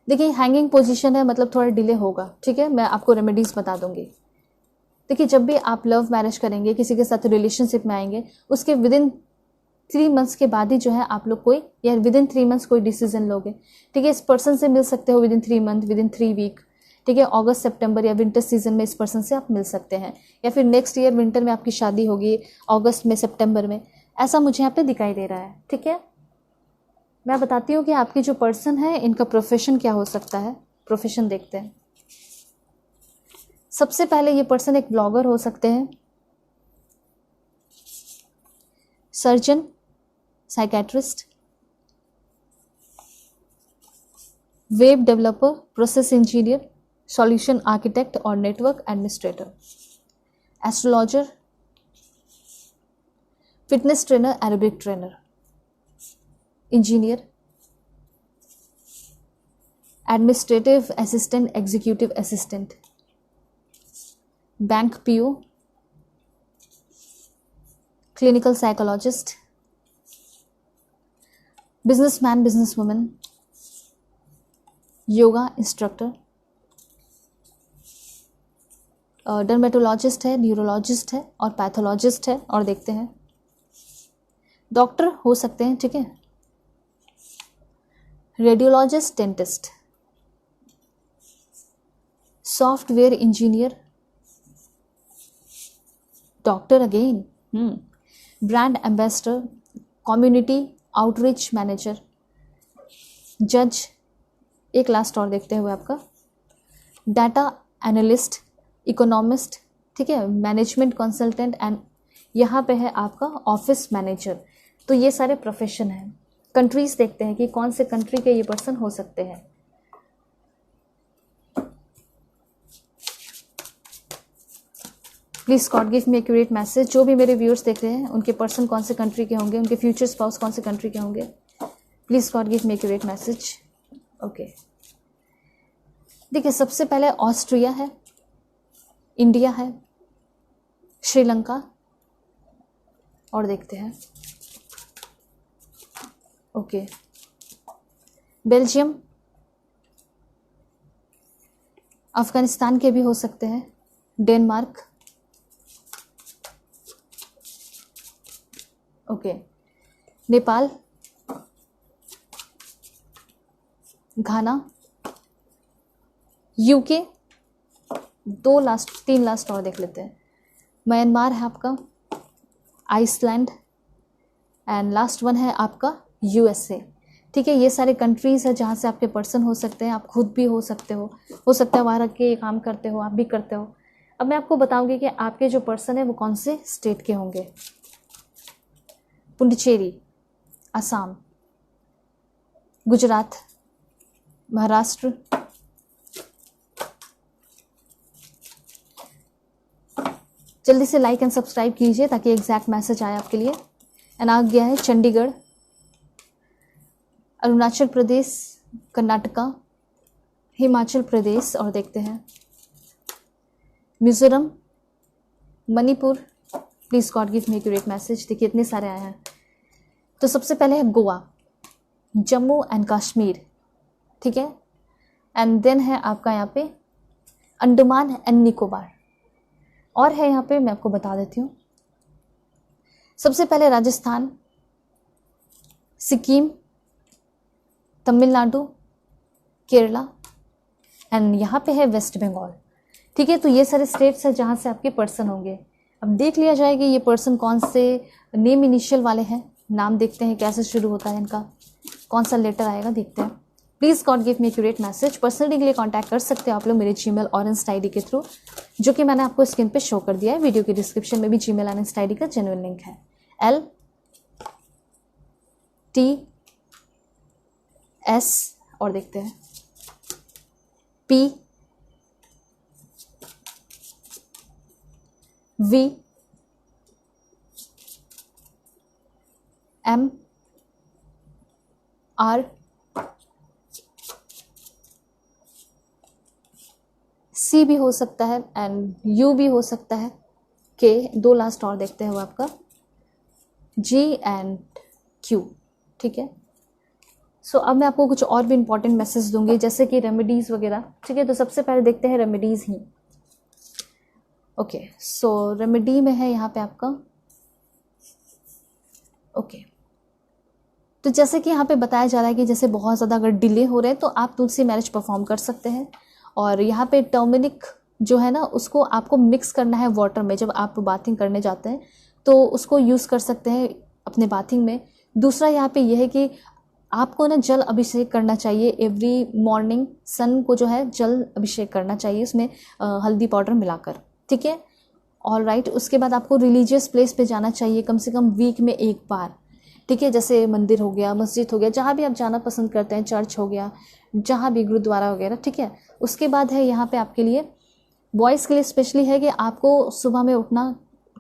देखिए हैंगिंग पोजीशन है, मतलब थोड़ा डिले होगा, ठीक है। मैं आपको रेमेडीज़ बता दूंगी। देखिए जब भी आप लव मैरिज करेंगे, किसी के साथ रिलेशनशिप में आएंगे, उसके विदिन 3 मंथ्स के बाद ही जो है आप लोग कोई, या विदिन 3 मंथ्स कोई डिसीजन लोगे, ठीक है। इस पर्सन से मिल सकते हो विदिन 3 मंथ, विदिन 3 वीक, ठीक है, अगस्त सितंबर या विंटर सीजन में इस पर्सन से आप मिल सकते हैं, या फिर नेक्स्ट ईयर विंटर में आपकी शादी होगी, अगस्त में सितंबर में, ऐसा मुझे यहाँ पे दिखाई दे रहा है। ठीक है, मैं बताती हूँ कि आपकी जो पर्सन है इनका प्रोफेशन क्या हो सकता है। प्रोफेशन देखते हैं। सबसे पहले ये पर्सन एक ब्लॉगर हो सकते हैं, surgeon, psychiatrist, web developer, process engineer, solution architect और network administrator, astrologer, fitness trainer, aerobic trainer, engineer, administrative assistant, executive assistant, bank PO, clinical psychologist, businessman, businesswoman, yoga instructor, dermatologist है, न्यूरोलॉजिस्ट है और पैथोलॉजिस्ट है। और देखते हैं, डॉक्टर हो सकते हैं, ठीक है, radiologist, dentist, software engineer, doctor again, brand ambassador, community outreach manager, जज, एक लास्ट और देखते हुए आपका डाटा एनालिस्ट, इकोनॉमिस्ट, ठीक है, मैनेजमेंट कंसल्टेंट एंड यहाँ पे है आपका ऑफिस मैनेजर। तो ये सारे प्रोफेशन हैं। कंट्रीज देखते हैं कि कौन से कंट्री के ये पर्सन हो सकते हैं। Please God give me accurate message. जो भी मेरे व्यूअर्स देख रहे हैं उनके पर्सन कौन से कंट्री के होंगे, उनके फ्यूचर स्पाउस कौन से कंट्री के होंगे। Please God give me accurate message. Okay, देखिए सबसे पहले ऑस्ट्रिया है, इंडिया है, श्रीलंका, और देखते हैं ओके बेल्जियम, अफगानिस्तान के भी हो सकते हैं, डेनमार्क, ओके नेपाल, घाना, यूके, तीन लास्ट और देख लेते हैं, म्यांमार है आपका, आइसलैंड एंड लास्ट वन है आपका यूएसए। ठीक है, ये सारे कंट्रीज़ है जहाँ से आपके पर्सन हो सकते हैं। आप खुद भी हो सकते हो सकता है वहाँ के काम करते हो, आप भी करते हो। अब मैं आपको बताऊंगी कि आपके जो पर्सन है वो कौन से स्टेट के होंगे। पुडुचेरी, असम, गुजरात, महाराष्ट्र, जल्दी से लाइक एंड सब्सक्राइब कीजिए ताकि एग्जैक्ट मैसेज आए आपके लिए। एंड आ गया है चंडीगढ़, अरुणाचल प्रदेश, कर्नाटका, हिमाचल प्रदेश, और देखते हैं Mizoram, Manipur. Please God give me accurate message. देखिए इतने सारे आए हैं। तो सबसे पहले है गोवा, जम्मू एंड कश्मीर, ठीक है, एंड देन है आपका यहाँ पे अंडमान एंड निकोबार, और है यहाँ पे मैं आपको बता देती हूँ। सबसे पहले राजस्थान, सिक्किम, तमिलनाडु, केरला, एंड यहाँ पे है वेस्ट बंगाल। ठीक है, तो ये सारे स्टेट्स हैं जहाँ से आपके पर्सन होंगे। अब देख लिया जाए कि ये पर्सन कौन से नेम इनिशियल वाले हैं। नाम देखते हैं कैसे शुरू होता है इनका, कौन सा लेटर आएगा, देखते हैं। Please God give me accurate message. Personally के लिए कॉन्टैक्ट कर सकते हो आप लोग मेरे जीमेल और इंस्टा आईडी के थ्रू, जो कि मैंने आपको स्क्रीन पे शो कर दिया है। वीडियो के डिस्क्रिप्शन में भी जीमेल और इंस्टा आईडी का जेन्युइन लिंक है। LTS, और देखते हैं PVMR, C भी हो सकता है एंड U भी हो सकता है, K, दो लास्ट और देखते हैं वो आपका G एंड Q। ठीक है, सो अब मैं आपको कुछ और भी इंपॉर्टेंट मैसेज दूंगी, जैसे कि रेमेडीज़ वगैरह। ठीक है, तो सबसे पहले देखते हैं रेमेडीज़ ही। ओके, सो रेमेडी में है यहाँ पे आपका ओके तो जैसे कि यहाँ पे बताया जा रहा है कि जैसे बहुत ज़्यादा अगर डिले हो रहे हैं तो आप तुलसी मैरिज परफॉर्म कर सकते हैं। और यहाँ पे टर्मरिक जो है ना उसको आपको मिक्स करना है वाटर में, जब आप बाथिंग करने जाते हैं तो उसको यूज़ कर सकते हैं अपने बाथिंग में। दूसरा यहाँ पे यह है कि आपको ना जल अभिषेक करना चाहिए एवरी मॉर्निंग, सन को जो है जल अभिषेक करना चाहिए उसमें हल्दी पाउडर मिलाकर, ठीक है। ऑल राइट, उसके बाद आपको रिलीजियस प्लेस पे जाना चाहिए कम से कम वीक में एक बार, ठीक है, जैसे मंदिर हो गया, मस्जिद हो गया, जहाँ भी आप जाना पसंद करते हैं, चर्च हो गया, जहाँ भी गुरुद्वारा वगैरह, ठीक है। उसके बाद है यहाँ पे आपके लिए बॉयज़ के लिए स्पेशली है कि आपको सुबह में उठना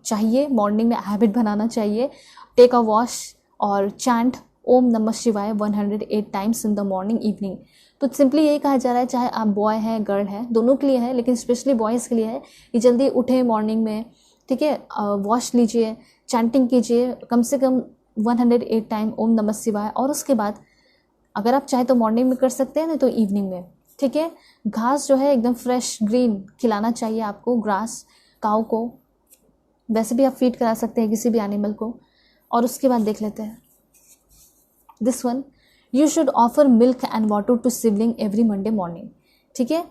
चाहिए, मॉर्निंग में हैबिट बनाना चाहिए, टेक अ वॉश और चैंट ओम नमः शिवाय 108 times in the morning evening. तो सिंपली यही कहा जा रहा है, चाहे आप बॉय हैं गर्ल हैं, दोनों के लिए है, लेकिन स्पेशली बॉयज़ के लिए है कि जल्दी उठें मॉर्निंग में, ठीक है, वॉश लीजिए, चैंटिंग कीजिए कम से कम 108 टाइम ओम नमः शिवाय। और उसके बाद अगर आप चाहे तो मॉर्निंग में कर सकते हैं, नहीं तो इवनिंग में, ठीक है। घास जो है एकदम फ्रेश ग्रीन खिलाना चाहिए आपको, ग्रास काऊ को, वैसे भी आप फीड करा सकते हैं किसी भी एनिमल को। और उसके बाद देख लेते हैं this one, you should offer milk and water to Shivling every Monday morning, ठीक है।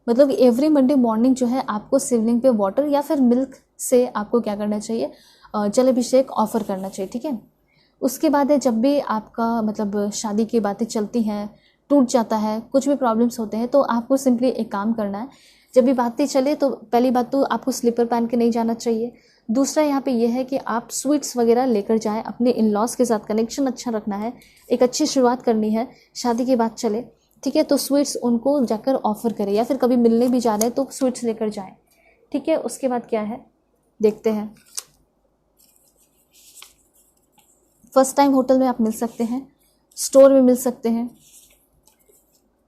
मतलब एवरी मंडे मॉर्निंग जो है आपको शिवलिंग पे वाटर या फिर मिल्क से आपको क्या करना चाहिए, जल अभिषेक ऑफर करना चाहिए, ठीक है। उसके बाद है जब भी आपका मतलब शादी की बातें चलती हैं, टूट जाता है, कुछ भी प्रॉब्लम्स होते हैं, तो आपको सिंपली एक काम करना है, जब भी बातें चले तो पहली बात तो आपको स्लीपर पहन के नहीं जाना चाहिए। दूसरा यहाँ पे ये है कि आप स्वीट्स वगैरह लेकर जाएं, अपने इन लॉज के साथ कनेक्शन अच्छा रखना है, एक अच्छी शुरुआत करनी है, शादी की बात चले, ठीक है, तो स्वीट्स उनको जाकर ऑफर करें, या फिर कभी मिलने भी जा रहे हैं तो स्वीट्स लेकर जाएं, ठीक है। उसके बाद क्या है देखते हैं, फर्स्ट टाइम होटल में आप मिल सकते हैं, स्टोर में मिल सकते हैं,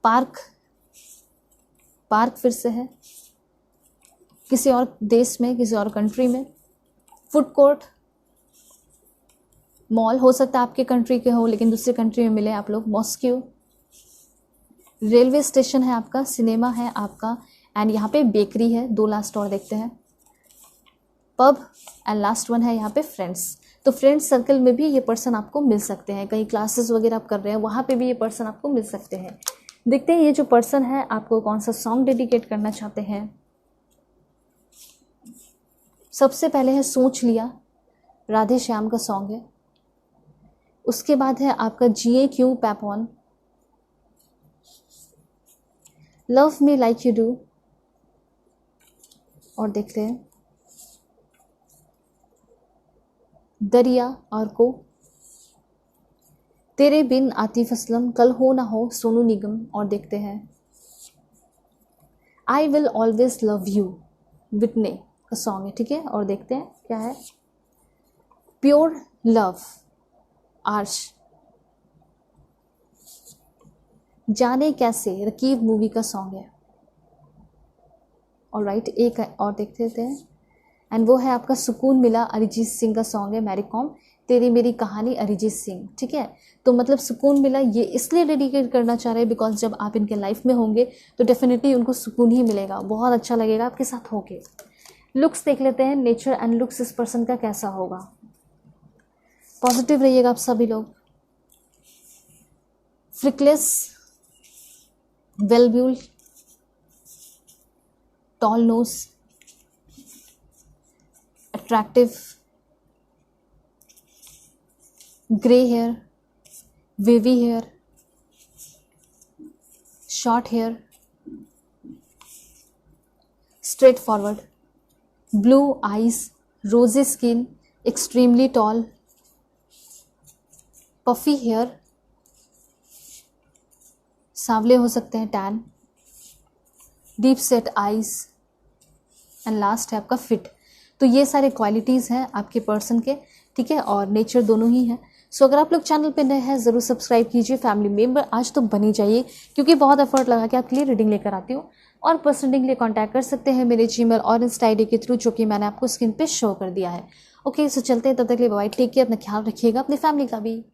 पार्क फिर से है किसी और देश में, किसी और कंट्री में, फूड कोर्ट, मॉल हो सकता है आपके कंट्री के हो लेकिन दूसरे कंट्री में मिले आप लोग, मॉस्क्यू, रेलवे स्टेशन है आपका, सिनेमा है आपका, एंड यहाँ पे बेकरी है, 2 लास्ट और देखते हैं, पब, एंड लास्ट वन है यहाँ पे फ्रेंड्स। तो फ्रेंड्स सर्कल में भी ये पर्सन आपको मिल सकते हैं, कहीं क्लासेस वगैरह आप कर रहे हैं वहाँ पे भी ये पर्सन आपको मिल सकते हैं। देखते हैं ये जो पर्सन है आपको कौन सा सॉन्ग डेडिकेट करना चाहते हैं। सबसे पहले है सोच लिया, राधे श्याम का सॉन्ग है। उसके बाद है आपका जिए क्यों Papon, love me like you do, और देखते हैं दरिया और को, तेरे बिन आतिफ असलम, कल हो ना हो सोनू निगम, और देखते हैं I will always love you Whitney का सॉन्ग है, ठीक है। और देखते हैं क्या है, प्योर लव आर्श, जाने कैसे रकीब मूवी का सॉन्ग है। और राइट, एक और देखते थे, एंड वो है आपका सुकून मिला, अरिजीत सिंह का सॉन्ग है, मैरी कॉम, तेरी मेरी कहानी, अरिजीत सिंह, ठीक है। तो मतलब सुकून मिला ये इसलिए डेडिकेट करना चाह रहे हैं बिकॉज जब आप इनके लाइफ में होंगे तो डेफिनेटली उनको सुकून ही मिलेगा, बहुत अच्छा लगेगा आपके साथ होके। लुक्स देख लेते हैं, नेचर एंड लुक्स इस पर्सन का कैसा होगा। पॉजिटिव रहिएगा आप सभी लोग। Freckles, well built, tall nose, attractive, grey hair, wavy hair, short hair, straight forward, blue eyes, rosy skin, extremely tall, puffy hair, सांवले हो सकते हैं, tan, deep set eyes, and last है आपका फिट। तो ये सारे क्वालिटीज़ हैं आपके पर्सन के, ठीक है, और नेचर दोनों ही हैं। सो अगर आप लोग चैनल पे नए हैं ज़रूर सब्सक्राइब कीजिए, फैमिली मेम्बर आज तो बनी जाइए, क्योंकि बहुत एफर्ट लगा के आपके लिए रीडिंग लेकर आती हूँ। और पर्सनली के लिए कॉन्टैक्ट कर सकते हैं मेरे जीमेल और इंस्टा आईडी के थ्रू, जो कि मैंने आपको स्क्रीन पे शो कर दिया है। ओके, सो चलते हैं, तब तक के लिए बाय, टेक केयर, अपना ख्याल रखिएगा, अपनी फैमिली का भी।